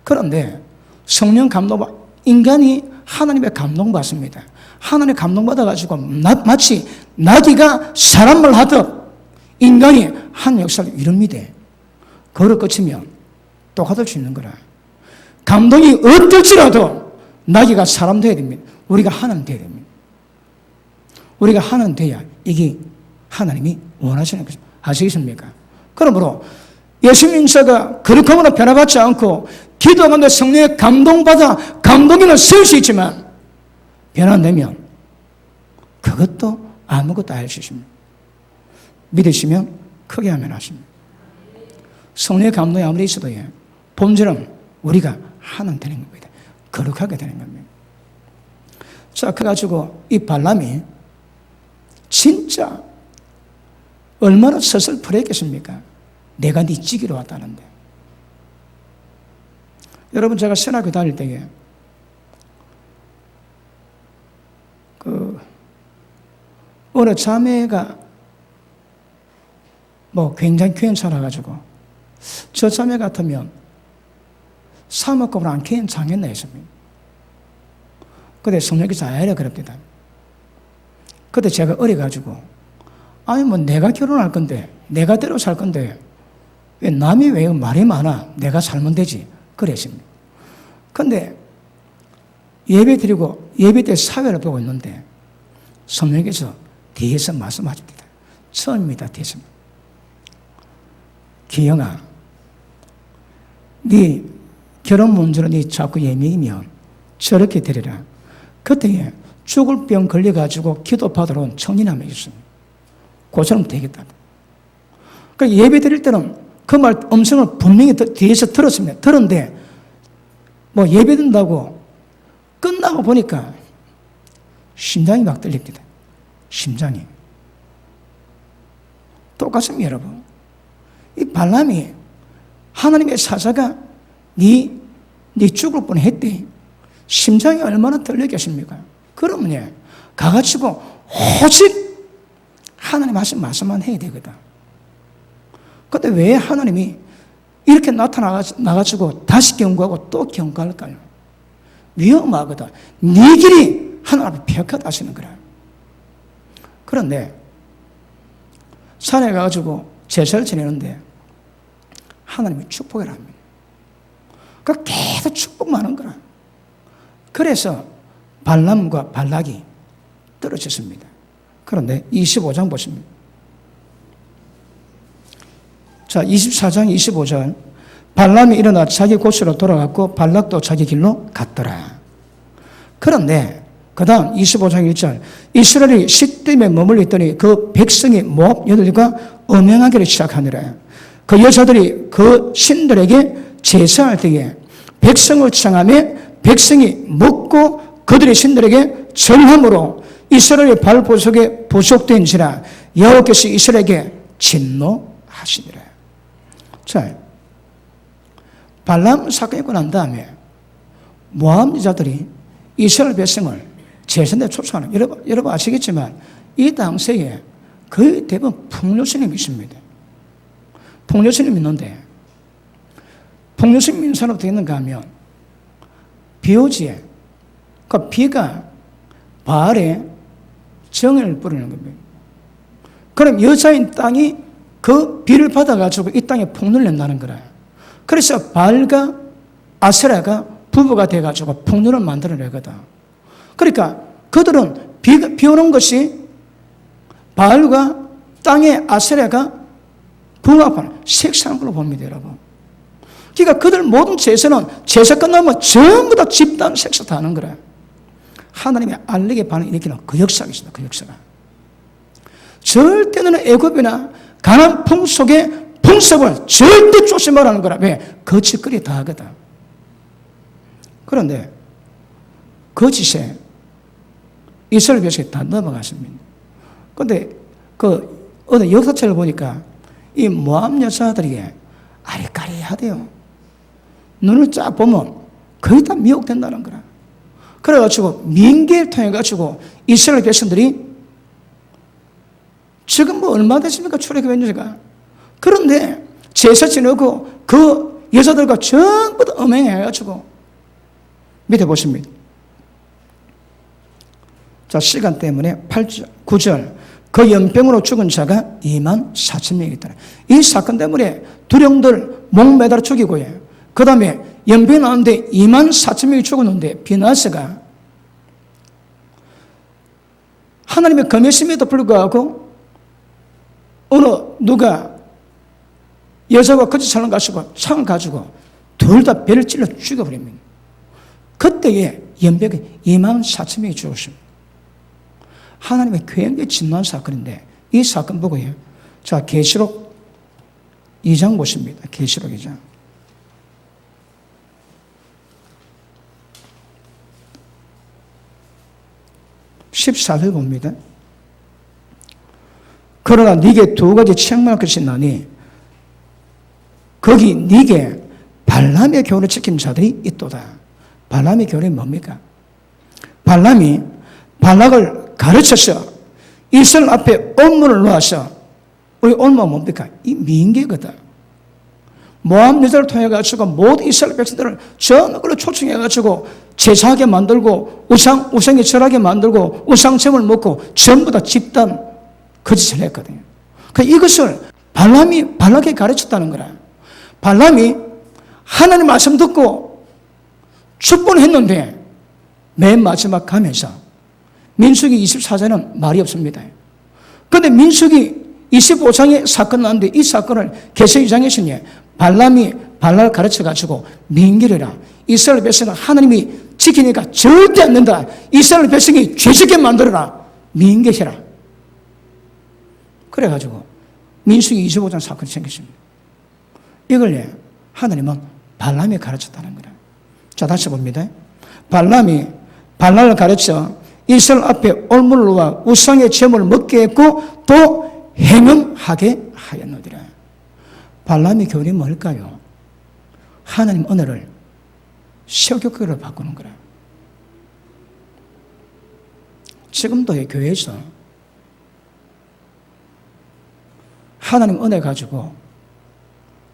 그런데 성령 감동, 인간이 하나님의 감동받습니다. 하나님의 감동받아가지고 마치 나귀가 사람을 하듯 인간이 한 역사를 이룹니다. 그걸 거치면 똑같을 수 있는 거라. 감동이 어떨지라도 나귀가 사람 되어야 됩니다. 우리가 하나님 되어야 됩니다. 우리가 하나님 돼야 이게 하나님이 원하시는 것입니다. 아시겠습니까? 그러므로 예수님께서 그렇게 하거나 변화받지 않고 기도하는데 성령의 감동받아 감동에는 쓸 수 있지만 변화되면 그것도 아무것도 알 수 있습니다. 믿으시면 크게 하면 하십니다. 성령의 감동이 아무리 있어도 본질은 우리가 하나님 되는 겁니다. 거룩하게 되는 겁니다. 자, 그래가지고 이 발람이 진짜 얼마나 서슬프했겠습니까? 내가 네 찌기로 왔다는데. 여러분, 제가 신학교 다닐 때에 어느 자매가 굉장히 괜찮아가지고 저 자매 같으면 사모급을 안 괜찮겠나 했습니다. 그때 성령이 자야래 그럽니다. 그때 제가 어려가지고 아니 내가 결혼할 건데 내가 대로 살 건데 왜 남이 왜 말이 많아 내가 살면 되지 그랬습니다. 근데 예배 드리고 예배 때 사회를 보고 있는데 성령께서 뒤에서 말씀하십니다. 처음입니다. 뒤에서 기영아 네 결혼 문제로 네 자꾸 예민이면 저렇게 되리라. 그때 죽을 병 걸려가지고 기도받으러 온 청년함이 있습니다. 그처럼 되겠다. 그러니까 예배 드릴 때는 그 말 음성을 분명히 뒤에서 들었습니다. 들었는데 예배 든다고 끝나고 보니까 심장이 막 떨립니다. 심장이. 똑같습니다, 여러분. 이 발람이 하나님의 사자가 네 죽을 뻔했대. 심장이 얼마나 떨렸겠습니까? 그러면 가가지고 오직 하나님 하신 말씀만 해야 되거든. 근데 왜 하나님이 이렇게 나가지고 다시 경고하고 또 경고할까요? 위험하거든. 네 길이 하나님 앞에 펴컷 하시는 거라. 그런데 산에 가가지고 제사를 지내는데 하나님이 축복을 합니다. 그 계속 축복만 하는 거라. 그래서 발람과 발락이 떨어졌습니다. 그런데 25장 보십니다. 자, 24장 25절. 발람이 일어나 자기 곳으로 돌아갔고 발락도 자기 길로 갔더라. 그런데 그 다음 25장 1절. 이스라엘이 시딤에 머물러 있더니 그 백성이 모압 여자들과 음행하기를 시작하니라. 그 여자들이 그 신들에게 제사할 때에 백성을 청하며 백성이 먹고 그들의 신들에게 절함으로 이스라엘의 발보석에 부속된지라 여호와께서 이스라엘에게 진노하시니라. 자, 발람 사건이 있고 난 다음에 모압 여자들이 이스라엘 백성을 제사에 쫓아가는, 여러분 아시겠지만 이 당시에 거의 대부분 풍요신이 있습니다. 풍요신이 있는데 풍요신 믿는 사람 어떻게 있는가 하면 비오지에 그 비가 바알에 정을 뿌리는 겁니다. 그럼 여자인 땅이 그 비를 받아가지고 이 땅에 풍년을 낸다는 거라. 그래서 바알과 아세라가 부부가 돼가지고 풍년을 만들어내거든. 그러니까 그들은 비 오는 것이 바알과 땅의 아세라가 부합하는 색상한 걸로 봅니다, 여러분. 그러니까 그들 모든 제사는 제사 끝나면 전부 다 집단 색사 다 하는 거라. 하나님의 알렉의 반응을 일으키는 그 역사가 있습니다. 그 역사가. 절대 너는 애굽이나 가나안 풍속의 풍습을 절대 조심하라는 거라. 왜? 거짓거리 다 하거든. 그런데 거짓에 이스라엘 백성이 다 넘어갔습니다. 그런데 어느 역사책을 보니까 이 모압 여자들에게 아리까리하대요. 눈을 쫙 보면 거의 다 미혹된다는 거라. 그래가지고 민계를 통해가지고 이스라엘 백성들이 지금 얼마 됐습니까? 출애굽했는지가. 그런데 제사 지내고 그 여자들과 전부 다 음행해가지고 밑에 보십니다. 자, 시간 때문에 8절, 9절. 그 연병으로 죽은 자가 24,000명이 있더라. 이 사건 때문에 두령들 목 매달아 죽이고, 그 다음에 연병이 나왔는데 24,000명이 죽었는데 비나스가 하나님의 검했음에도 불구하고 어느 누가 여자와 거짓 사람 가지고 창을 가지고 둘 다 배를 찔러 죽여버립니다. 그때에 연병이 24,000명이 죽었습니다. 하나님의 굉장히 진노한 사건인데 이 사건 보고요. 자, 계시록 2장 보십니다. 계시록 2장. (14절) 봅니다. 그러나 네게 두 가지 책망할 것이 있나니 거기 네게 발람의 교훈을 지킨 자들이 있도다. 발람의 교훈이 뭡니까? 발람이 발락을 가르쳐서 이스라엘 앞에 온문을 놓아서, 우리 온문은 뭡니까? 이 민계거든. 모함 여자를 통해가지고 모든 이스라엘 백성들을 전부를 초청해가지고 제사하게 만들고 우상에 절하게 만들고 우상sem을 먹고 전부 다 집단 거짓을 했거든요. 이것을 발락에 가르쳤다는 거라. 발람이 하나님 말씀 듣고 축복을 했는데 맨 마지막 가면서 민수기 24장은 말이 없습니다. 그런데 민수기 25장에 사건 나는데 이 사건을 계시 2장에서는 발람이 발락을 가르쳐가지고 민결해라. 이스라엘 백성은 하나님이 지키니까 절대 안 된다. 이스라엘 백성이 죄짓게 만들어라. 민결해라. 그래가지고 민수기 25장 사건이 생겼습니다. 이걸 하나님은 발람이 가르쳤다는 거예요. 자, 다시 봅니다. 발람이 발락을 가르쳐 이스라엘 앞에 올무를 놓아 우상의 제물을 먹게 했고 또 행음하게 하였느니라. 발람의 교훈이 뭘까요? 하나님 언어를 세교육으로 바꾸는 거라. 지금도 이 교회에서 하나님 은혜 가지고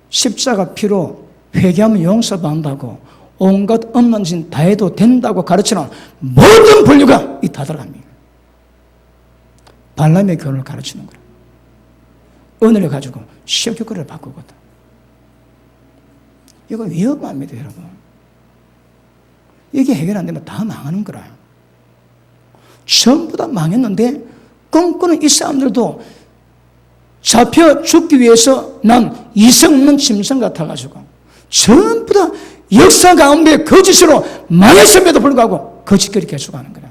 십자가 피로 회개하면 용서받는다고 온갖 없는 짓 다 해도 된다고 가르치는 모든 분류가 이 다 들어갑니다. 발람의 교훈을 가르치는 거예요. 은혜를 가지고 세교육을 바꾸거든. 이거 위험합니다, 여러분. 이게 해결 안 되면 다 망하는 거라. 전부 다 망했는데 꿈꾸는 이 사람들도 잡혀 죽기 위해서 난 이성 없는 짐승 같아가지고 전부 다 역사 가운데 거짓으로 망했음에도 불구하고 거짓거리 계속하는 거라.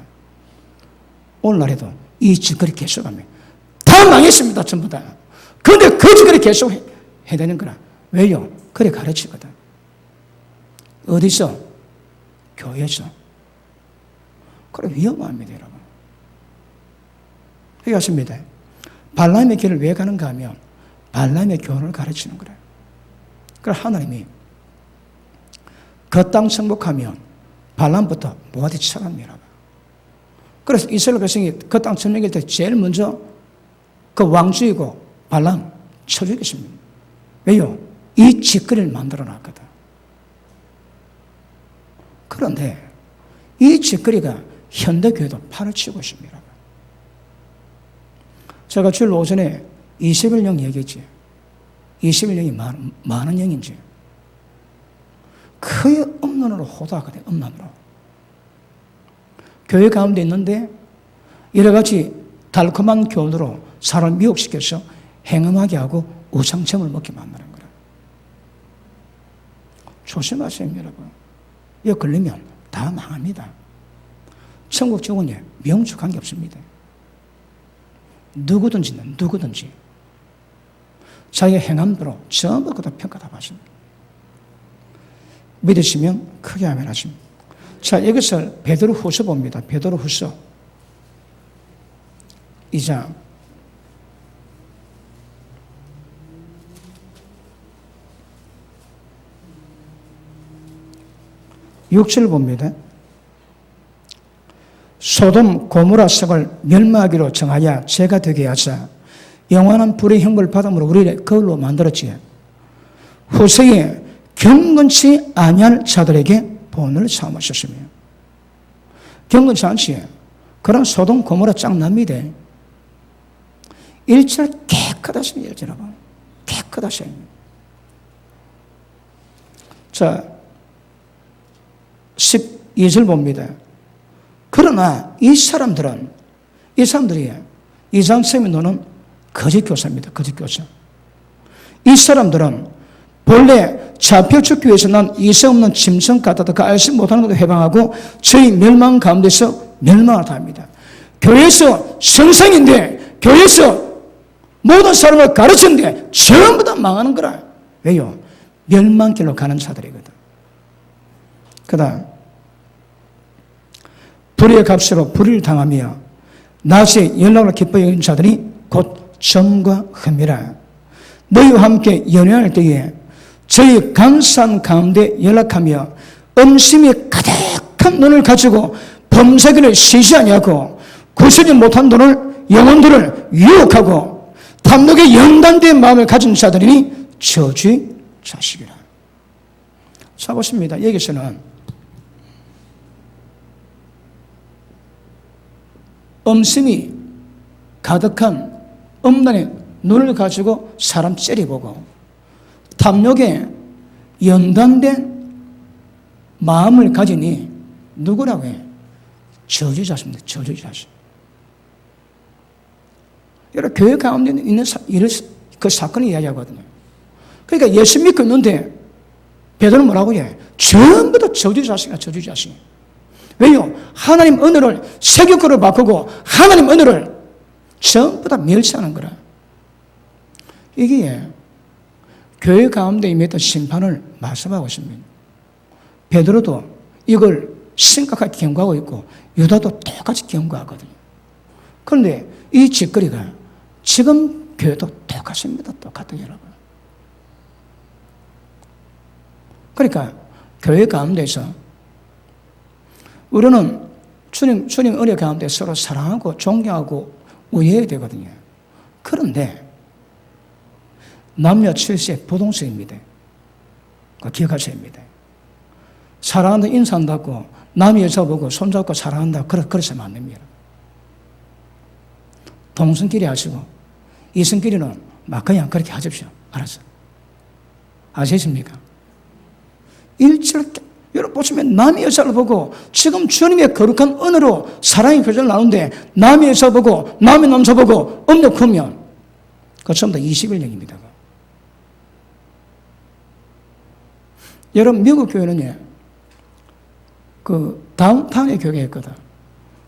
오늘날에도 이 짓거리 계속하면 다 망했습니다, 전부 다. 그런데 거짓거리 계속 해야 되는 거라. 왜요? 그래 가르치거든. 어디서? 교회에서. 그래 위험합니다, 여러분. 이해하십니다. 발람의 길을 왜 가는가 하면 발람의 교훈을 가르치는 거래요. 그래서 하나님이 그 땅 정복하면 발람부터 모아디 쳐갑니다. 그래서 이스라엘 백성이 그 땅 점령할 때 제일 먼저 그 왕주이고 발람 쳐주겠습니다. 왜요? 이 짓거리를 만들어 놨거든. 그런데 이 짓거리가 현대교회도 팔을 치고 있습니다. 제가 주일 오전에 21령 얘기했지. 21령이 많은 영인지. 그의 음란으로 호도하거든, 음란으로. 교회 가운데 있는데 여러 가지 달콤한 교훈으로 사람을 미혹시켜서 행음하게 하고 우상sem을 먹게 만드는 거라. 조심하세요, 여러분. 이거 걸리면 다 망합니다. 천국 지옥은 명축한 게 없습니다. 누구든지 자기의 행함대로 전부 다 평가 다 받습니다. 믿으시면 크게 아멘 하십니다. 자, 이것을 베드로후서 봅니다. 베드로후서 2장 6절 봅니다. 소돔 고모라 성을 멸망하기로 정하여 죄가 되게 하사 영원한 불의 형벌을 받음으로 우리를 거울로 만들었지. 후세에 경건치 아니할 자들에게 본을 삼으셨으며. 경건치 않지. 그런 소돔 고모라 짱납니다. 1절 깨끗하십니다, 여러분. 깨끗하셔요. 자, 12절 봅니다. 그러나 이 사람들이 2장 셈이 노는 거짓 교사입니다. 거짓 교사. 이 사람들은 본래 잡혀 죽기 위해서 난 이성 없는 짐승 같아도 그 알지 못하는 것도 해방하고 저희 멸망 가운데서 멸망을 합니다. 교회에서 성상인데 교회에서 모든 사람을 가르치는데 전부 다 망하는 거라. 왜요? 멸망길로 가는 자들이거든. 그 다음 불의의 값으로 불의를 당하며 낮에 연락을 기뻐 여기는 자들이 곧 점과 흠이라. 너희와 함께 연애할 때에 저희 감산 가운데 연락하며 음심이 가득한 눈을 가지고 범사기를 쉬지 아니하고 구실이 못한 돈을 영혼들을 유혹하고 탐욕에 연단된 마음을 가진 자들이니 저주의 자식이라. 자, 보십니다. 여기서는 음심이 가득한 음란의 눈을 가지고 사람 째려보고 탐욕에 연단된 마음을 가지니 누구라고 해? 저주자십니다. 저주자식. 여러분, 교회 가운데 있는 그 사건을 이야기하거든요. 그러니까 예수 믿고 있는데 베드로는 뭐라고 해? 전부 다 저주자식이야, 저주자식. 왜요? 하나님 은혜를 세교권을 바꾸고 하나님 은혜를 전부 다 멸시하는 거라. 이게 교회 가운데 임했던 심판을 말씀하고 있습니다. 베드로도 이걸 심각하게 경고하고 있고 유다도 똑같이 경고하거든요. 그런데 이 짓거리가 지금 교회도 똑같습니다. 똑같아요, 여러분. 그러니까 교회 가운데서 우리는 주님 은혜 가운데 서로 사랑하고 존경하고 우애해야 되거든요. 그런데 남녀 칠세 부동성입니다. 그거 기억하셔야 합니다. 사랑한다 인사한다고 남의 여자 보고 손잡고 사랑한다 그러시면 안 됩니다. 동성끼리 하시고 이성끼리는 막 그냥 그렇게 하십시오. 알았어. 아시겠습니까? 여러분 보시면 남의 여자를 보고 지금 주님의 거룩한 은혜로 사랑의 교제를 나누는데 남의 여자 보고 남의 남자 보고 음력 크면 그거 전부 다 21년입니다. 여러분 미국 교회는요, 그 다운타운에 교회가 있거든.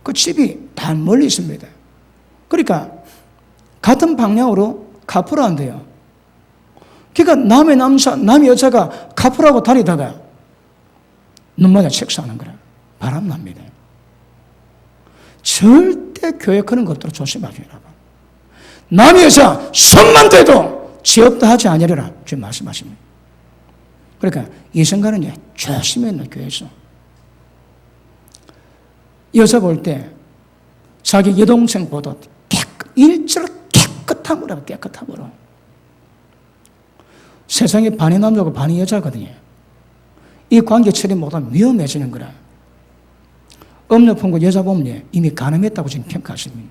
그 집이 다 멀리 있습니다. 그러니까 같은 방향으로 카풀을 한대요. 그러니까 남의 남자, 남의 여자가 카풀하고 다니다가 눈맞아 책사하는 거라. 바람 납니다. 절대 교회 그런 것들을 조심하셔야 해요. 남의 여자 손만 대도 지없다 하지 아니하리라 주님 말씀하십니다. 그러니까 이 순간은 조심해야 해요. 교회에서 여자 볼 때 자기 여동생보다 일절 깨끗함으로 깨끗함으로. 세상에 반이 남자고 반이 여자거든요. 이 관계 처리 못하면 위험해지는 거라. 음녀풍고 여자 보면 이미 가늠했다고 지금 평가하십니다.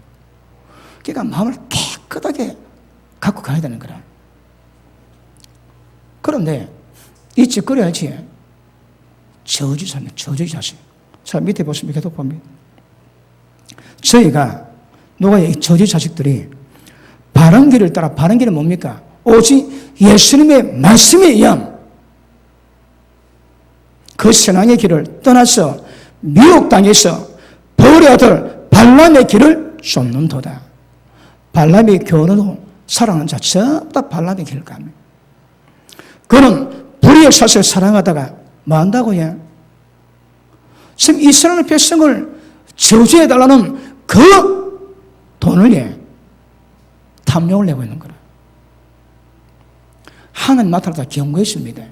그러니까 마음을 깨끗하게 갖고 가야 되는 거라. 그런데 이 짓거려야지 저주자입니다. 저주자식. 자, 밑에 보시면 계속 봅니다. 저희가 누가 이 저주자식들이 바른 길을 따라, 바른 길은 뭡니까? 오직 예수님의 말씀에 의한 그 신앙의 길을 떠나서 미혹당해서 벌의 아들 발람의 길을 쫓는도다. 발람이 교훈으로 사랑하는 자 전부 다 발람의 길을 갑니다. 그는 불의의 사슬을 사랑하다가 뭐 한다고요? 지금 이스라엘 백성을 저주해달라는 그 돈을 탐욕을 내고 있는 거라. 하나님 나타나다 경고했습니다.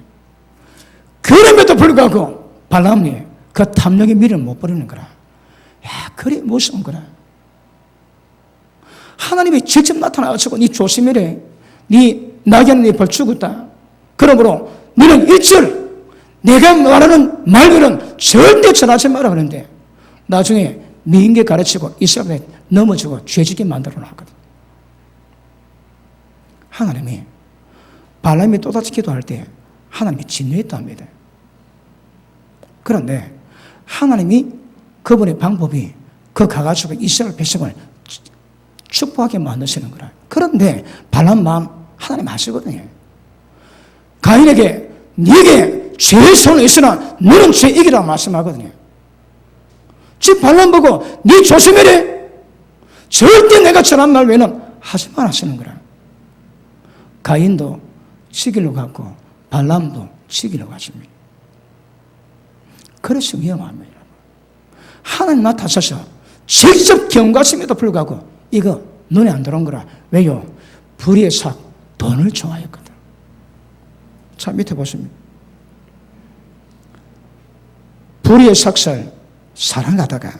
그럼에도 불구하고 발람이 그 탐욕의 미를 못 버리는 거라. 야, 그래 무서운 거라. 하나님이 직접 나타나가지고 니 조심해래. 니 나게는 니 벌 죽었다. 그러므로 너는 일절 내가 말하는 말들은 절대 전하지 마라 그러는데 나중에 미인계 가르치고 이스라엘에 넘어지고 죄짓게 만들어 놨거든. 하나님이 발람이 또다시 기도할 때 하나님이 진노했답니다. 그런데 하나님이 그분의 방법이 그 가가지고 이스라엘 백성을 축복하게 만드시는 거라. 그런데 발람 마음 하나님 아시거든요. 가인에게 네게 죄의 손은 있으나 너는 죄 이기라고 말씀하거든요. 집 발람 보고 네 조심해래. 절대 내가 전한 말 외에는 하지 마라 하시는 거라. 가인도 치기로 갔고 발람도 치기로 갔습니다. 그래서 위험합니다. 하나님 나타나셔서 직접 경고하심에도 불구하고 이거 눈에 안 들어온 거라. 왜요? 불의의 삭, 돈을 좋아했거든. 자, 밑에 보십니다. 불의의 삭을 사랑하다가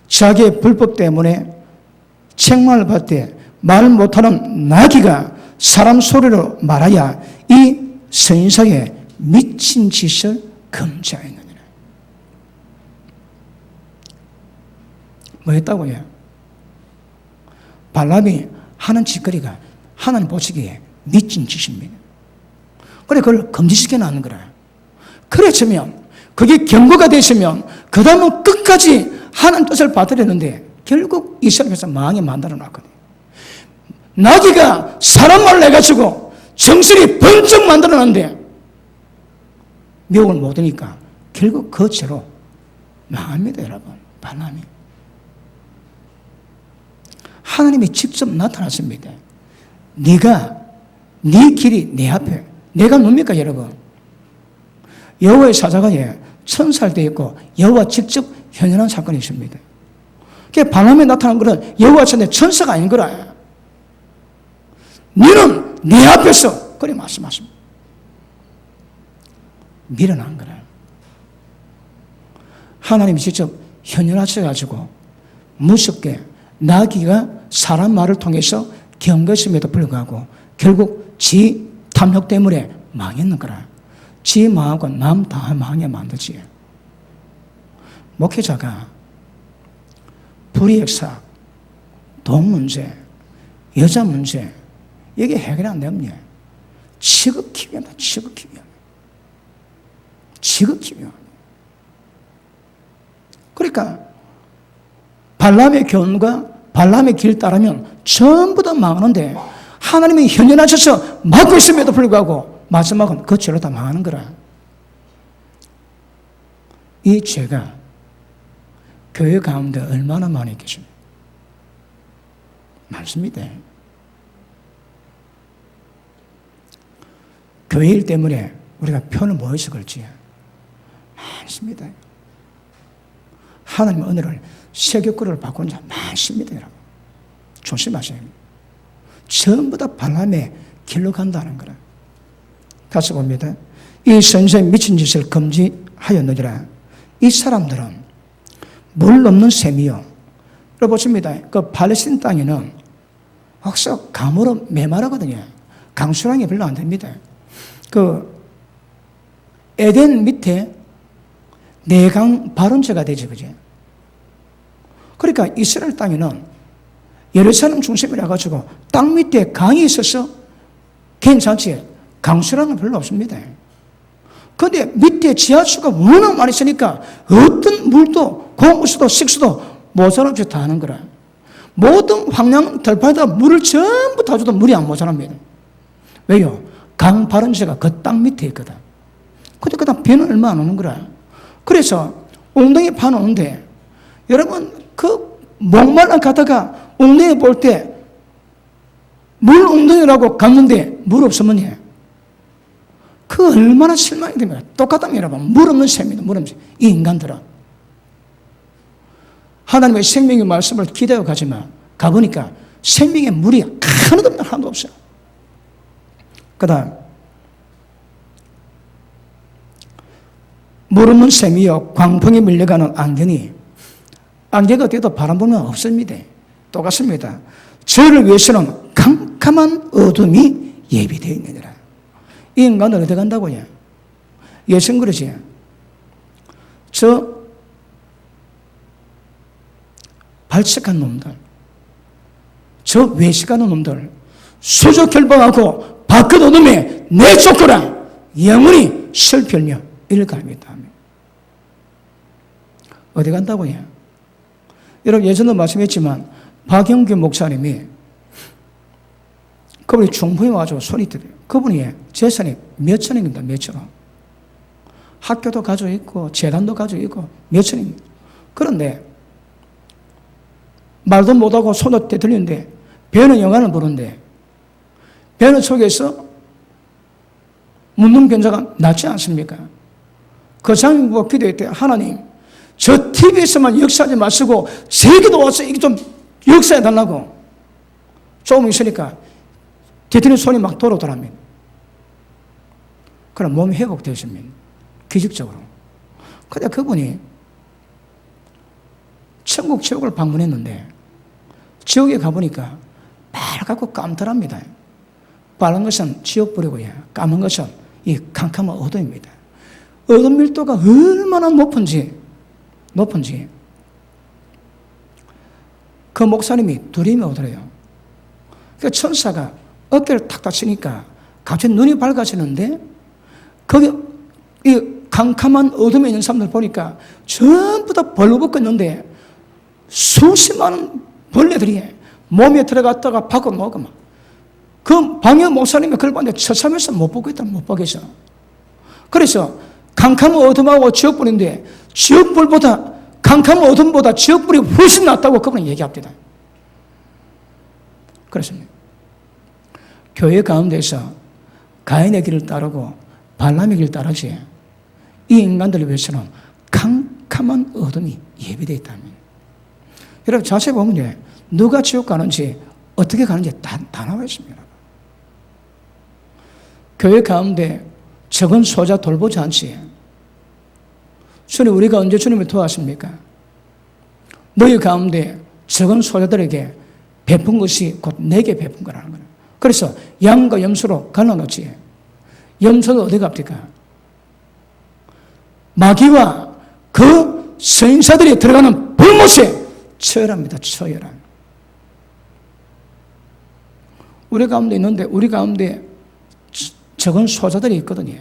자기의 불법 때문에 책망을 받을 때 말 못하는 나귀가 사람 소리로 말하여 이 선지자의 미친 짓을 금지하였느니라. 뭐 했다고요? 발람이 하는 짓거리가 하나님 보시기에 미친 짓입니다. 그래 그걸 금지시켜 놨는 거라. 그랬으면 그게 경고가 됐으면 그 다음은 끝까지 하나님 뜻을 받으려는데 결국 이스라엘에서 망하게 만들어 놨거든요. 나귀가 사람 말을 해가지고 정신이 번쩍 만들어 놨는데 미혹을 못하니까 결국 그 죄로 망합니다. 여러분. 발람이 하나님이 직접 나타났습니다. 네가 네 길이 내 앞에 내가 뭡니까 여러분? 여호와의 사자가 천사일 때 있고 여호와 직접 현현한 사건이 있습니다. 그게 발람에 나타난 것은 여호와 천사가 아닌 거라. 너는 내 앞에서 그래 말씀하십니다. 밀어난 거라. 하나님이 직접 현현하셔가지고 무섭게 나귀가 사람 말을 통해서 경고했음에도 불구하고 결국 지 탐욕 때문에 망했는 거라. 지 망하고 남 다 망하게 만들지. 목회자가 불이익사, 돈 문제, 여자 문제 이게 해결이 안 되면 지극히 위험하다. 지극히 위험해. 지극히 위험해. 그러니까 발람의 교훈과 발람의 길 따르면 전부 다 망하는데 하나님이 현현하셔서 막고 있음에도 불구하고 마지막은 그 죄로 다 망하는 거라. 이 죄가 교회 가운데 얼마나 많이 계십니까? 많습니다. 교회 일 때문에 우리가 편을 모여서 그렇지 많습니다. 하나님의 은혜를 세교권을 바꾸는 자 많습니다. 여러분. 조심하세요. 전부 다 발람의 길로 간다는 거라. 다시 봅니다. 이 선지자의 미친 짓을 금지하였느니라. 이 사람들은 물 없는 샘이요. 여러분 보십니다. 그 팔레스틴 땅에는 혹시 강으로 메마르거든요. 강수량이 별로 안 됩니다. 그 에덴 밑에 내강 발원체가 되지, 그죠? 그러니까 이스라엘 땅에는 예루살렘 중심이라 가지고 땅 밑에 강이 있어서 괜찮지. 강수량은 별로 없습니다. 그런데 밑에 지하수가 워낙 많이 있으니까 어떤 물도 공수도 식수도 모자람지 다 하는 거라. 모든 황량 들판에다 물을 전부 다 줘도 물이 안 모자랍니다. 왜요? 강 발원체가 그 땅 밑에 있거든. 근데 그 다음 비는 얼마 안 오는 거라. 그래서 웅덩이 판 오는데 여러분 그 목말라 가다가 웅덩이 볼 때 물 웅덩이라고 갔는데 물 없으면 그 얼마나 실망이 됩니까? 똑같답니다. 여러분. 물 없는 셈입니다. 물 없는 셈. 이 인간들은 하나님의 생명의 말씀을 기대어 가지만 가보니까 생명의 물이 하나도 없어요. 그 다음 물 없는 셈이요 광풍에 밀려가는 안개니 안개가 어디도 바람 불면 없습니다. 똑같습니다. 저를 위해서는 캄캄한 어둠이 예비되어 있느니라. 이 인간은 어디 간다고요? 예수는 그러지. 저 발색한 놈들, 저 외식하는 놈들, 수조 결방하고 밖은 어둠에 내쫓거라 영원히 슬펠며 일감이다. 어디 간다고요? 여러분 예전도 말씀했지만 박영규 목사님이 그분이 중부에 와서 손이 들어요. 그분이 재산이 몇 천입니다. 몇 천 원. 학교도 가지고 있고 재단도 가지고 있고 몇 천입니다. 그런데 말도 못하고 손도 떼들리는데 배는 영안을 부르는데 배는 속에서 묻는 변자가 낫지 않습니까? 그 장면보고 기도할 때 하나님 저 TV에서만 역사하지 마시고 세계도 와서 이게 좀 역사해 달라고. 조금 있으니까 뒤틀린 손이 막 돌아오더랍니다. 그럼 몸이 회복되었습니다. 기적적으로. 근데 그분이 천국 지옥을 방문했는데 지옥에 가보니까 빨갛고 깜깜합니다. 빨간 것은 지옥불이고요. 까만 것은 이 캄캄한 어둠입니다. 어둠 밀도가 얼마나 높은지 그 목사님이 두려움이 오더래요. 그 천사가 어깨를 탁탁 치니까 갑자기 눈이 밝아지는데 거기 이 캄캄한 어둠에 있는 사람들 보니까 전부 다 벌거벗고 있는데 수십만 벌레들이 몸에 들어갔다가 밖으로 나오고 막. 그 방해 목사님이 그걸 봤는데 처참해서 못 보고 있다, 못 보겠어. 그래서 캄캄한 어둠하고 지옥불인데 지옥불보다 캄캄한 어둠보다 지옥불이 훨씬 낫다고 그분은 얘기합니다. 그렇습니다. 교회 가운데서 가인의 길을 따르고 발람의 길을 따르지 이 인간들을 위해서는 캄캄한 어둠이 예비되어 있다면 여러분 자세히 보면 누가 지옥 가는지 어떻게 가는지 다 나와 있습니다. 교회 가운데 적은 소자 돌보지 않지. 주님 우리가 언제 주님을 도왔습니까? 너희 가운데 적은 소자들에게 베푼 것이 곧 내게 베푼 거라는 거예요. 그래서 양과 염소로 갈라놓지. 염소는 어디 갑니까? 마귀와 그 선인사들이 들어가는 불못에 처열합니다. 처열함. 우리 가운데 있는데 우리 가운데 적은 소자들이 있거든요.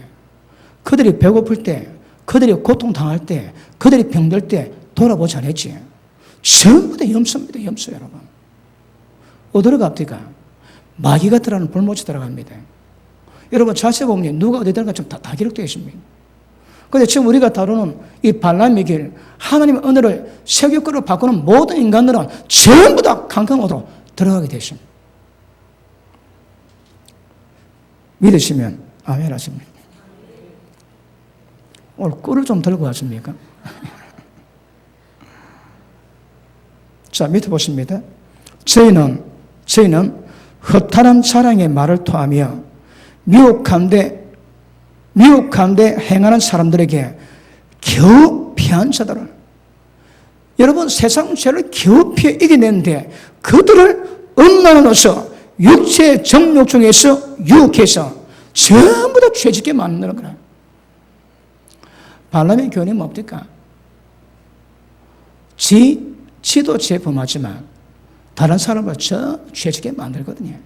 그들이 배고플 때, 그들이 고통당할 때, 그들이 병들 때 돌아보지 않았지. 전부 다 염소입니다. 염소 여러분. 어디로 갑니까? 마귀가 들어가는 불못이 들어갑니다. 여러분 자세히 보면 누가 어디 들어가 다 기록되어 있습니다. 그런데 지금 우리가 다루는 이 발람의 길, 하나님의 은혜를 세교권으로 바꾸는 모든 인간들은 전부 다 캄캄으로 들어가게 되십니다. 믿으시면 아멘 하십니다. 오늘 꿀을 좀 들고 왔습니까? 자, 밑에 보십니다. 저희는 허탄한 사랑의 말을 토하며 미혹한데 행하는 사람들에게 겨우 피한 자들을 여러분 세상 죄를 겨우 피해 이겨내는데 그들을 음란으로서 육체의 정욕 중에서 유혹해서 전부 다 죄짓게 만드는 거라. 발람의 교훈이 뭡니까? 지도 죄범하지만 다른 사람을 죄짓게 만들거든요.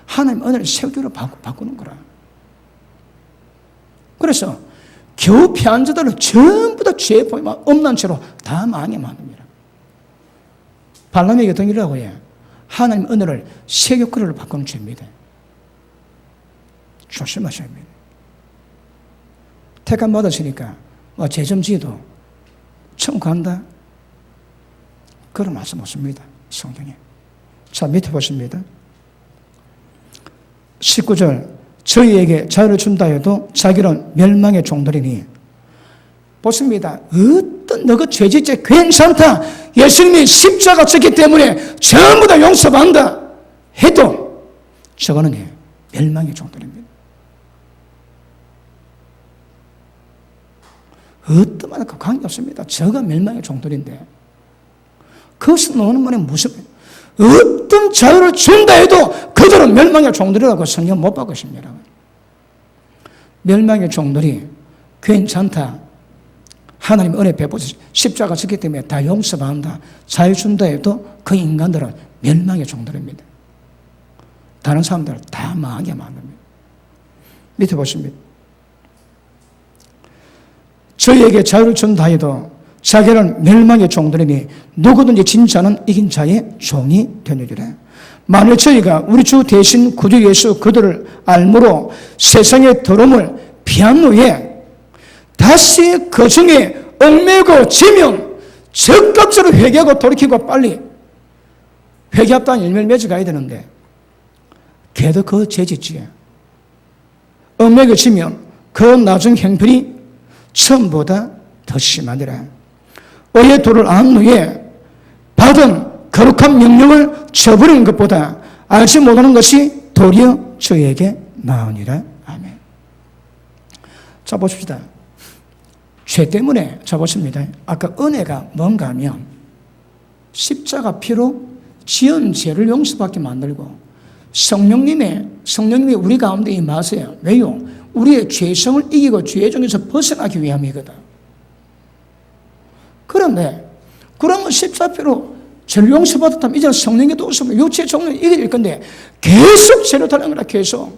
하나님 은혜를 세교로 바꾸는 거라. 그래서 겨우 피한 자들을 전부 다 죄범하면 없는 채로 다 망하게 만듭니다. 발람의 교통이라고 해요. 하나님 은혜를 세교권으로 바꾸는 죄입니다. 조심하셔야 합니다. 택함 받으시니까 죄 좀 지어도 청구한다? 그런 말씀 없습니다. 성경에. 자, 밑에 보십니다. 19절 저희에게 자유를 준다 해도 자기는 멸망의 종들이니 보십니다. 어떤 너가 죄짓지 괜찮다. 예수님이 십자가 졌기 때문에 전부 다 용서받는다 해도 저거는 멸망의 종들입니다. 어떤 말과 관계없습니다. 저가 멸망의 종들인데 그것은 오는 말에 무슨 어떤 자유를 준다 해도 그들은 멸망의 종들이라고 성경 못 바꾸십니다. 멸망의 종들이 괜찮다. 하나님 은혜 베푸시 십자가 졌기 때문에 다 용서받는다. 자유 준다 해도 그 인간들은 멸망의 종들입니다. 다른 사람들을 다 망하게 만듭니다. 밑에 보십니다. 저희에게 자유를 준다 해도 자기는 멸망의 종들이니 누구든지 진짜는 이긴 자의 종이 되느니라. 만일 저희가 우리 주 대신 구주 예수 그들을 알므로 세상의 더러움을 피한 후에 다시 그 중에 얽매고 지면 적극적으로 회개하고 돌이키고 빨리 회개합다는 열매를 맺어가야 되는데 걔도 그 죄짓지. 얽매고 지면 그 나중 형편이 처음보다 더 심하더라. 의의 도를 안 후에 받은 거룩한 명령을 저버리는 것보다 알지 못하는 것이 도리어 저에게 나으니라. 아멘. 자, 보십시다. 죄 때문에, 자, 보십니다. 아까 은혜가 뭔가 하면 십자가 피로 지은 죄를 용서받게 만들고 성령님이 우리 가운데 임하세요. 왜요? 우리의 죄성을 이기고 죄 중에서 벗어나기 위함이거든. 그런데 그러면 십자표로 죄를 용서받았다면 이제는 성령의 도우심으로 육체의 종을 이겨야 될 건데 계속 죄를 타는 거라 계속.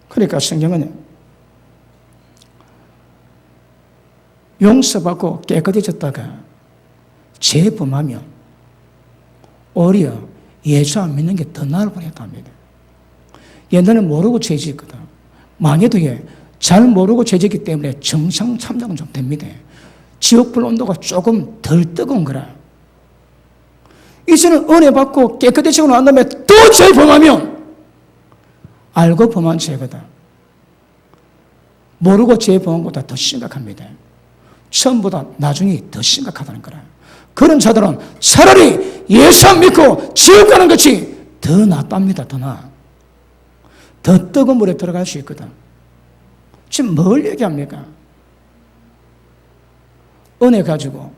그러니까 성경은 용서받고 깨끗해졌다가 재범하면 오히려 예수 안 믿는 게 더 나을 뻔했답니다. 옛날에 모르고 죄짓거든. 망해도 잘 모르고 죄짓기 때문에 정상 참작은 좀 됩니다. 지옥불 온도가 조금 덜 뜨거운 거라. 이제는 은혜 받고 깨끗해지고 난 다음에 또 죄 범하면 알고 범한 죄거든. 모르고 죄 범한 것보다 더 심각합니다. 처음보다 나중에 더 심각하다는 거라. 그런 자들은 차라리 예수 안 믿고 지옥 가는 것이 더 낫답니다. 더 나아. 더 뜨거운 물에 들어갈 수 있거든. 지금 뭘 얘기합니까? 은혜 가지고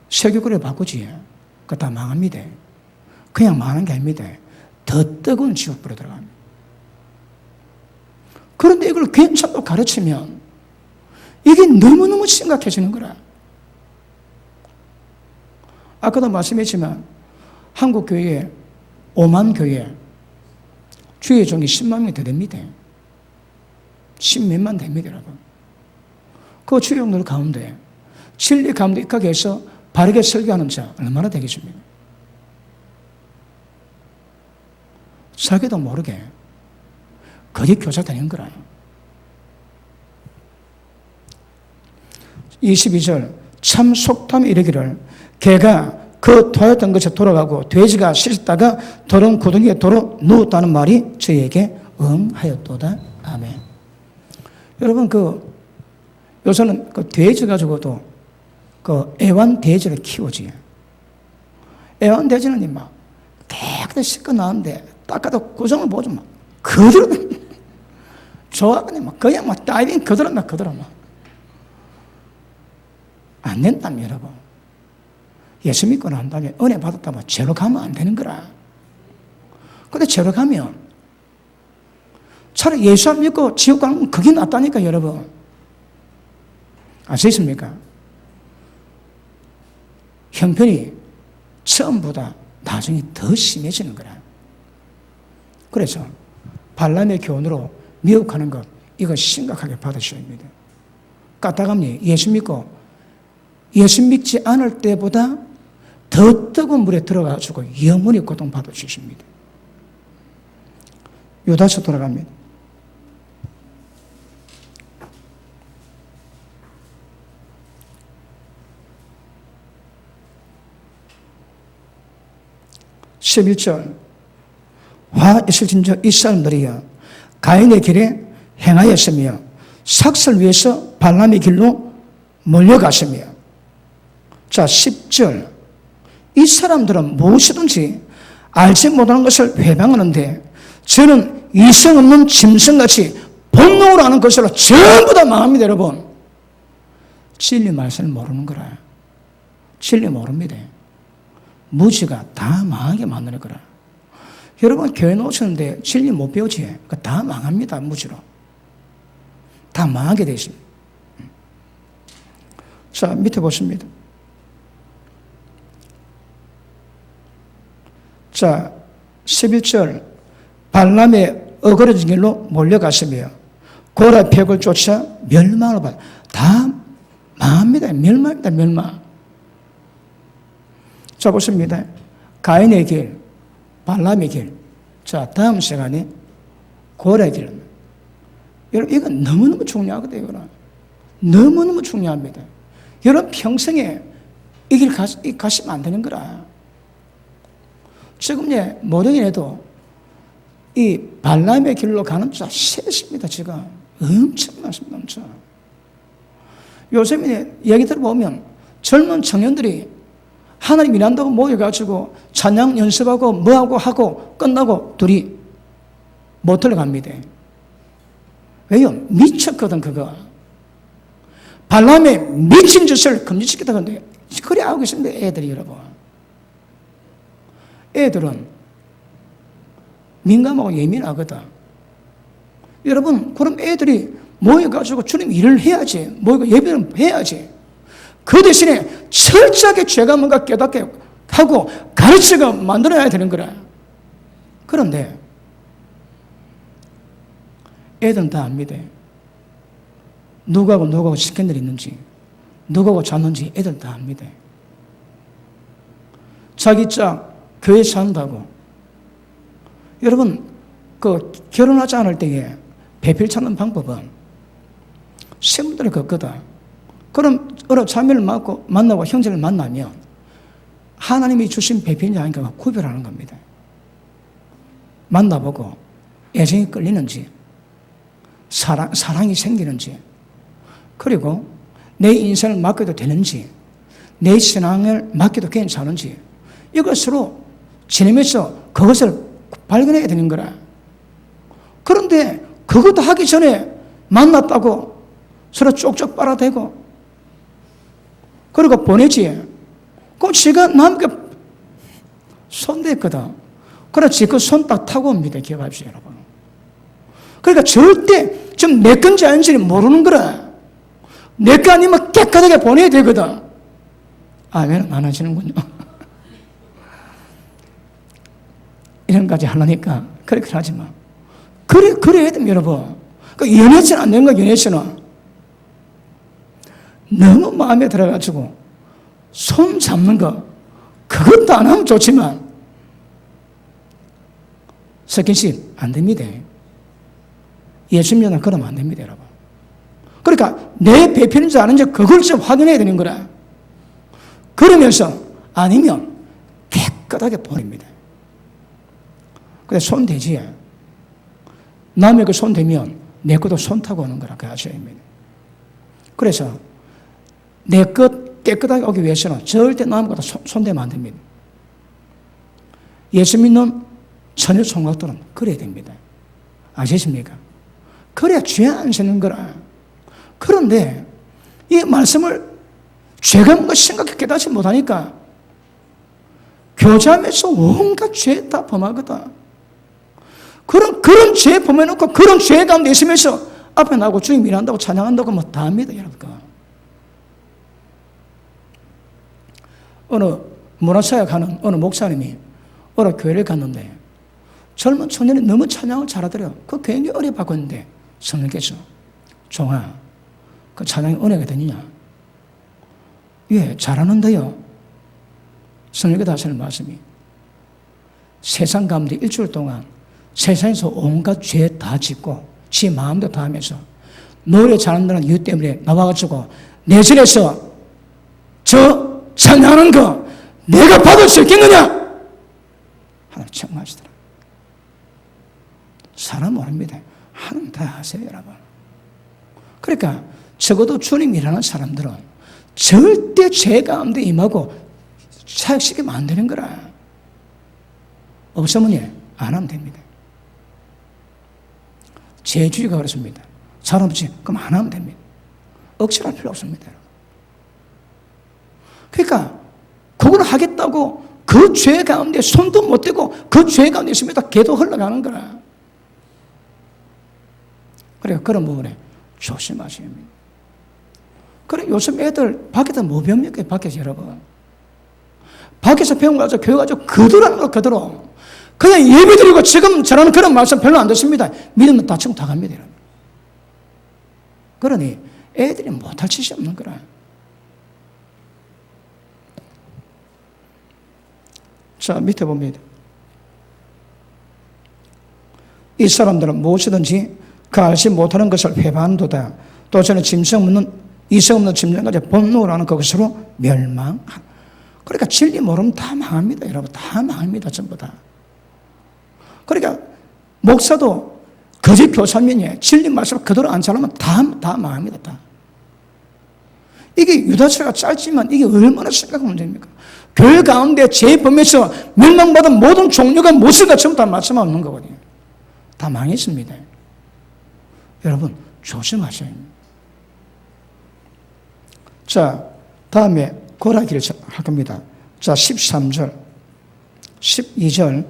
세교구를 바꾸지. 그거 다 망합니다. 그냥 망하는 게 아닙니다. 더 뜨거운 지옥불에 들어갑니다. 그런데 이걸 괜찮다고 가르치면 이게 너무너무 심각해지는 거라. 아까도 말씀했지만 한국 교회에 5만 교회 주의 종이 10만 명이 더 됩니다. 10몇만 됩니다, 여러분. 그 주의 종들 가운데 진리 가운데 입각해 해서 바르게 설교하는 자 얼마나 되겠습니까? 자기도 모르게 거짓 교사 되는 거라요. 22절 참 속담이 이르기를 개가 그 토했던 것에 돌아가고 돼지가 씻었다가 더러운 구덩이에 도로 누웠다는 말이 저에게 응하였도다. 아멘. 여러분 요새는 돼지 가지고도 애완돼지를 키우지. 애완돼지는 막 깨끗이 씻고 나왔는데 닦아도 구성을 보지 마. 그대로 좋아하더니 막 그냥 막 다이빙 그대로 막. 안 된다며 여러분. 예수 믿고 난 다음에 은혜 받았다면 죄로 가면 안 되는 거라. 근데 죄로 가면 차라리 예수 안 믿고 지옥 가는 건 그게 낫다니까 여러분. 아시겠습니까? 형편이 처음보다 나중에 더 심해지는 거라. 그래서 발람의 교훈으로 미혹하는 것 이거 심각하게 받으셔야 합니다. 까딱합니 예수 믿지 않을 때보다 더 뜨거운 물에 들어가지고 영원히 고통받을 수 있습니다. 유다서 돌아갑니다. (11절) 화 있을진저 이 사람들이여 가인의 길에 행하였으며 삭슬 위해서 발람의 길로 몰려갔으며. 자 10절 이 사람들은 무엇이든지 알지 못하는 것을 회방하는데 저는 이성 없는 짐승같이 본능으로 하는 것으로 전부 다 망합니다. 여러분 진리 말씀을 모르는 거라. 진리 모릅니다. 무지가 다 망하게 만드는 거라. 여러분 교회 놓쳤는데 진리 못 배우지? 다 망합니다. 무지로 다 망하게 되어 있습니다. 자 밑에 보십니다. 자 11절 발람의 어그러진 길로 몰려갔으며 고라 벽을 쫓아 멸망을 받아. 다 망합니다. 멸망입니다. 멸망. 자 보십니다. 가인의 길, 발람의 길. 자 다음 시간에 고라의 길. 여러분 이건 너무너무 중요하거든요. 이거는. 너무너무 중요합니다. 여러분 평생에 이 길 가시면 안 되는 거라. 지금 모르긴 해도 이 발람의 길로 가는 자 셋입니다. 지금 엄청 많습니다. 엄청. 요새 얘기 들어보면 젊은 청년들이 하나님 일한다고 모여가지고 찬양 연습하고 뭐하고 하고 끝나고 둘이 모텔 갑니다. 왜요? 미쳤거든 그거. 발람의 미친 짓을 금지시켰다는데 그래 하고 있습니다. 애들이 여러분. 애들은 민감하고 예민하거든. 여러분, 그럼 애들이 모여가지고 주님 일을 해야지. 모이고 예배를 해야지. 그 대신에 철저하게 죄가 뭔가 깨닫게 하고 가르치고 만들어야 되는 거라. 그런데 애들은 다 압니다. 누구하고 스캔들이 있는지, 누구하고 잤는지 애들 다 압니다. 자기 짝 교회 산다고. 여러분, 그 결혼하지 않을 때에 배필 찾는 방법은 신부들을 걷거든. 그럼 어느 자매를 만나고 형제를 만나면 하나님이 주신 배필이 아닌가 구별하는 겁니다. 만나보고 애정이 끌리는지, 사랑이 생기는지, 그리고 내 인생을 맡겨도 되는지, 내 신앙을 맡겨도 괜찮은지, 이것으로 지내면서 그것을 발견해야 되는 거라. 그런데 그것도 하기 전에 만났다고 서로 쪽쪽 빨아대고 그리고 보내지. 그럼 지가 남에게 손댔거든. 그래서 그 손 딱 타고 옵니다. 기억하십시오, 여러분. 그러니까 절대 지금 내 건지 아닌지는 모르는 거라. 내 거 아니면 깨끗하게 보내야 되거든. 아멘 안 하시는군요. 이런 까지 하려니까 그렇게 하지 마. 그래야 됩니다, 여러분. 그 연애처는 안 되는 거, 연애처는. 너무 마음에 들어가지고 손 잡는 거, 그것도 안 하면 좋지만 스킨십 안 됩니다. 예수님은 그러면 안 됩니다, 여러분. 그러니까 내 배필인지 아닌지 그걸 좀 확인해야 되는 거라. 그러면서 아니면 깨끗하게 보냅니다. 근데 손 대지. 남의 그 손 대면 내 것도 손 타고 오는 거라 그 아셔야 됩니다. 그래서 내 것 깨끗하게 오기 위해서는 절대 남의 것도 손대면 안 됩니다. 예수 믿는 처녀 총각들은 그래야 됩니다. 아시십니까? 그래야 죄 안 짓는 거라. 그런데 이 말씀을 죄가 뭔가 심각하게 깨닫지 못하니까 교제하면서 온갖 죄 다 범하거든. 그런 죄 범해놓고 그런 죄 가운데 있으면서 앞에 나오고 주님 일한다고 찬양한다고 뭐 다 합니다, 여러분. 어느 문화사역 하는 어느 목사님이 어느 교회를 갔는데 젊은 청년이 너무 찬양을 잘하더래요. 그 굉장히 은혜 받고 있는데 성령께서 종아, 그 찬양이 은혜가 되느냐? 예, 잘하는데요. 성령께서 하시는 말씀이 세상 가운데 일주일 동안 세상에서 온갖 죄 다 짓고 지 마음도 다 하면서 노래 잘한다는 이유 때문에 나와가지고 내 절에서 저 찬양하는 거 내가 받을 수 있겠느냐? 하나님 청하시더라. 사람 모릅니다. 하나님 다 하세요, 여러분. 그러니까 적어도 주님 일하는 사람들은 절대 죄 가운데 임하고 사역시키면 안 되는 거라. 없으면 안 하면 됩니다. 죄주의가 그렇습니다. 사람 없지? 그럼 안 하면 됩니다. 억지로 할 필요 없습니다. 그러니까 그걸 하겠다고 그 죄 가운데 손도 못 대고 그 죄 가운데 있으면 개도 흘러가는 거라. 그래서 그런 부분에 조심하셔야 합니다. 그래, 요즘 애들 밖에서 뭐 배웁니까? 밖에서 여러분. 밖에서 배운 거 가지고 교회 가지고 그대로 하는 거 그대로. 그냥 예배 드리고 지금 저런 그런 말씀 별로 안 듣습니다. 믿으면 다치고 다 갑니다. 여러분. 그러니 애들이 못할 짓이 없는 거라. 자, 밑에 봅니다. 이 사람들은 무엇이든지 그 알지 못하는 것을 회반도다. 또 저는 이성 없는 짐승까지 본능을 하는 그것으로 멸망. 그러니까 진리 모르면 다 망합니다, 여러분. 다 망합니다, 전부 다. 그러니까 목사도 거짓 교사면에 진리 말씀을 그대로 안 잘하면 다 망합니다, 다. 이게 유다처가 짧지만 이게 얼마나 심각한 문제입니까? 교회 가운데 재범에서 멸망받은 모든 종류가 무엇인가 전부 다 말씀 없는 거거든요. 다 망했습니다. 여러분 조심하셔야 합니다. 자, 다음에 고라기를 할 겁니다. 자, 13절 12절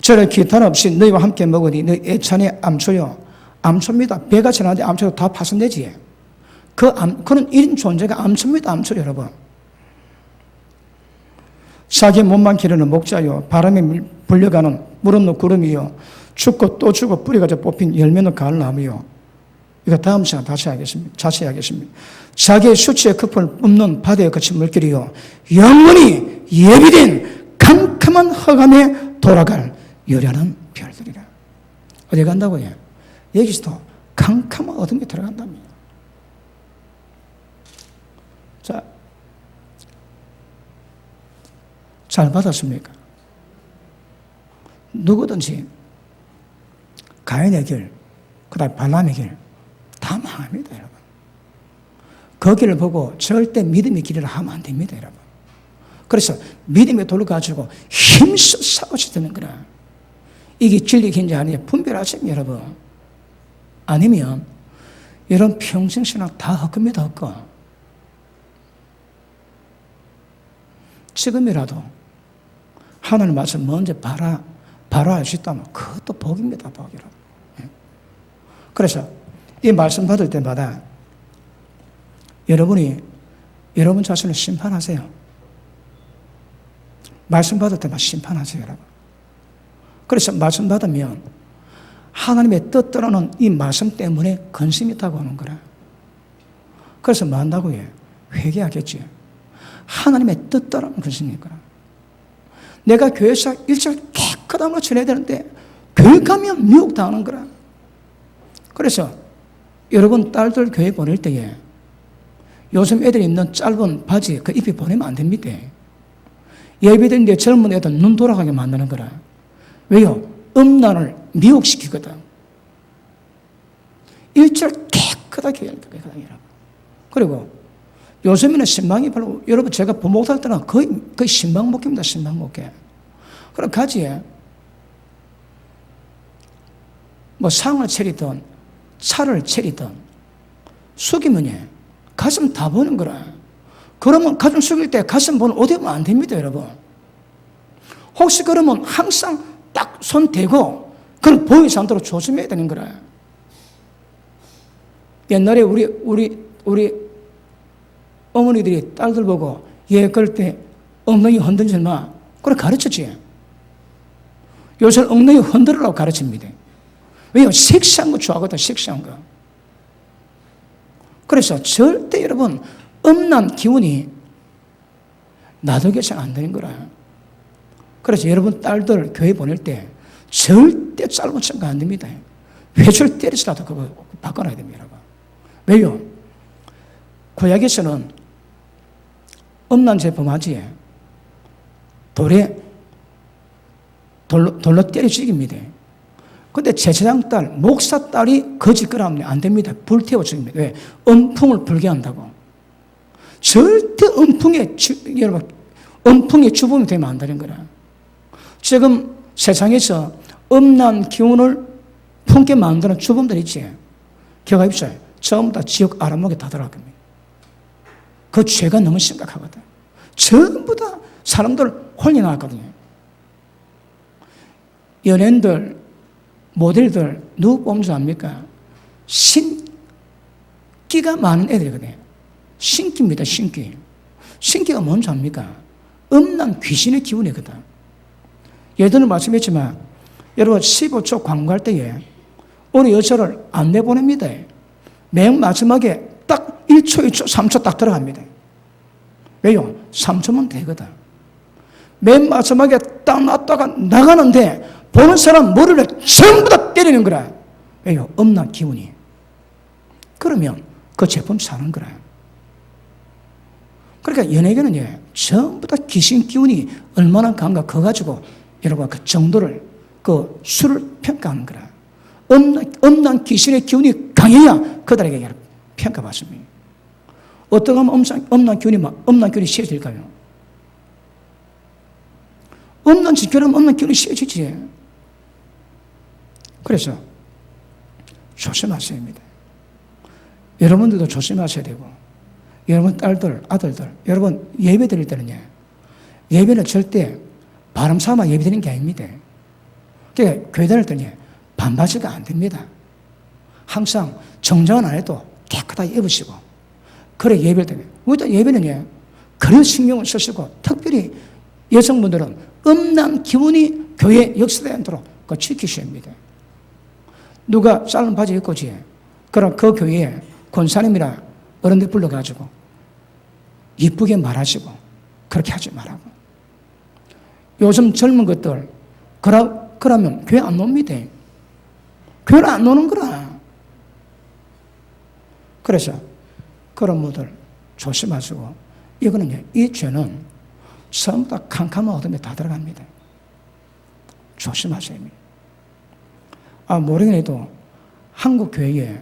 저를 기탄 없이 너희와 함께 먹으니 너희 애찬의 암초요. 암초입니다. 배가 지나는데 암초가 다 파손되지. 그는 이런 존재가 암초입니다. 암초 여러분. 자기 몸만 기르는 목자요. 바람에 불려가는 물없는 구름이요. 죽고 또 죽고 뿌리가 뽑힌 열매는 가을나무요. 이거 다음 시간 자세히 하겠습니다. 자기의 수치의 급을 뿜는 바다에 거친 물길이요. 영원히 예비된 캄캄한 허감에 돌아갈 요란한 별들이라. 어디 간다고요? 여기서도 캄캄한 어둠에 들어간답니다. 자, 잘 받았습니까? 누구든지 가인의 길, 그 다음에 발람의 길, 다 망합니다, 여러분. 그 길을 보고 절대 믿음의 길이라 하면 안 됩니다, 여러분. 그래서 믿음의 돌을 가지고 힘써 싸우셔야 되는 거라. 이게 진리 긴지 아니냐 분별하세요, 여러분. 아니면 여러분 평생 신앙 다 헛겁니다, 헛거. 지금이라도 하나님 말씀 먼저 바로 할 수 있다면 그것도 복입니다, 복이라. 그래서 이 말씀 받을 때마다 여러분이 여러분 자신을 심판하세요. 말씀 받을 때마다 심판하세요, 여러분. 그래서 말씀 받으면 하나님의 뜻대로는 이 말씀 때문에 근심이 있다고 하는 거라. 그래서 뭐 한다고요? 회개하겠지. 하나님의 뜻대로는 근심일 거라. 내가 교회에서 일절 깨끗한 걸 전해야 되는데 교회 가면 미혹당하는 거라. 그래서 여러분 딸들 교회 보낼 때에 요즘 애들이 입는 짧은 바지 그 입에 보내면 안 됩니다. 예비된데 젊은 애들 눈 돌아가게 만드는 거라. 왜요? 음란을 미혹시키거든. 일절 깨끗하게 해야 됩니다. 그리고 요즘에는 신방이 별로, 여러분 제가 부목 살 때는 거의 신방 목회입니다. 신방 목회. 그럼 가지에 뭐 상을 차리든 차를 차리든 숙이면 가슴 다 보는 거라. 그러면 가슴 숙일 때 가슴 보는 옷 입으면 안 됩니다, 여러분. 혹시 그러면 항상 딱 손 대고 그걸 보이지 않도록 조심해야 되는 거라. 옛날에 우리 어머니들이 딸들 보고 얘 그럴 때 엉덩이 흔들지 마. 그걸 가르쳤지. 요새는 엉덩이 흔들으라고 가르칩니다. 왜요? 섹시한 거 좋아하거든, 섹시한 거. 그래서 절대 여러분 음란 기운이 놔두게서는 안 되는 거라. 그래서 여러분 딸들 교회 보낼 때 절대 짧은 청가 안 됩니다. 회초를 때리서라도 그거 바꿔놔야 됩니다, 여러분. 왜요? 구약에서는 음란죄 범하지에 돌로 때려 죽입니다. 근데 제사장 딸, 목사 딸이 거짓 거라면 안 됩니다. 불태워 죽입니다. 왜? 음풍을 불게 한다고. 절대 여러분, 음풍의 주범이 되면 안 되는 거라. 지금 세상에서 음란 기운을 품게 만드는 주범들 있지. 기억하십시오. 전부 다 지옥 아람목에 다 들어갑니다. 그 죄가 너무 심각하거든. 전부 다 사람들 홀리 나왔거든요. 연예인들, 모델들 누구 뽑는 줄 압니까? 신기가 많은 애들이거든요. 신기입니다, 신기. 신기가 뭔지 압니까? 음란 귀신의 기운이거든. 예전에 말씀했지만 여러분 15초 광고할 때에 어느 여자를 안 내보냅니다. 맨 마지막에 딱 1초, 2초, 3초 딱 들어갑니다. 왜요? 3초면 되거든. 맨 마지막에 딱 놨다가 나가는데 보는 사람 머리를 전부 다 때리는 거라. 왜요? 음란 기운이. 그러면 그 제품 사는 거라. 그러니까 연예계는 전부 다 귀신 기운이 얼마나 강한가 그거 가지고 여러분 그 정도를 그 수를 평가하는 거라. 음란 귀신의 기운이 강해야 그들에게 평가받습니다. 어떻게 하면 음란 기운이 세질까요? 음란 지켜라면 음란 기운이 세지지. 그래서 조심하셔야 합니다. 여러분들도 조심하셔야 되고, 여러분 딸들, 아들들, 여러분 예배 드릴 때는요, 예배는 절대 바람 삼아 예배드리는 게 아닙니다. 그러니까 교회 다닐 때 반바지가 안 됩니다. 항상 정장은 안 해도 깨끗하게 입으시고, 그래 예배를 드려요. 우리도 예배는 그런 신경을 쓰시고, 특별히 여성분들은 음란 기운이 교회 역사에 않도록 그거 지키셔야 합니다. 누가 짧은 바지 입고지, 그럼 그 교회에 권사님이나 어른들 불러가지고 이쁘게 말하시고 그렇게 하지 말라고. 요즘 젊은 것들 그러면 교회 안 놉니다. 교회를 안 노는 거라. 그래서 그런 분들 조심하시고, 이거는 이 죄는 전부 다 캄캄한 어둠에 다 들어갑니다. 조심하셔야 합니다. 모르긴 해도 한국 교회에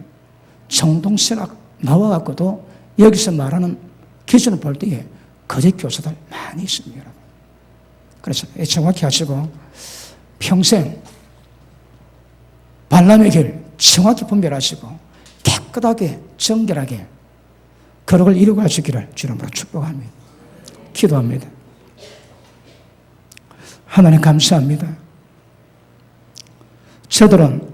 정동신학 나와갖고도 여기서 말하는 기준을 볼 때에 거짓 교사들 많이 있습니다, 여러분. 그래서 정확히 하시고 평생 발람의 길 정확히 분별하시고 깨끗하게 정결하게 거룩을 이루고 가시기를 주님으로 축복합니다. 기도합니다. 하나님 감사합니다. 저들은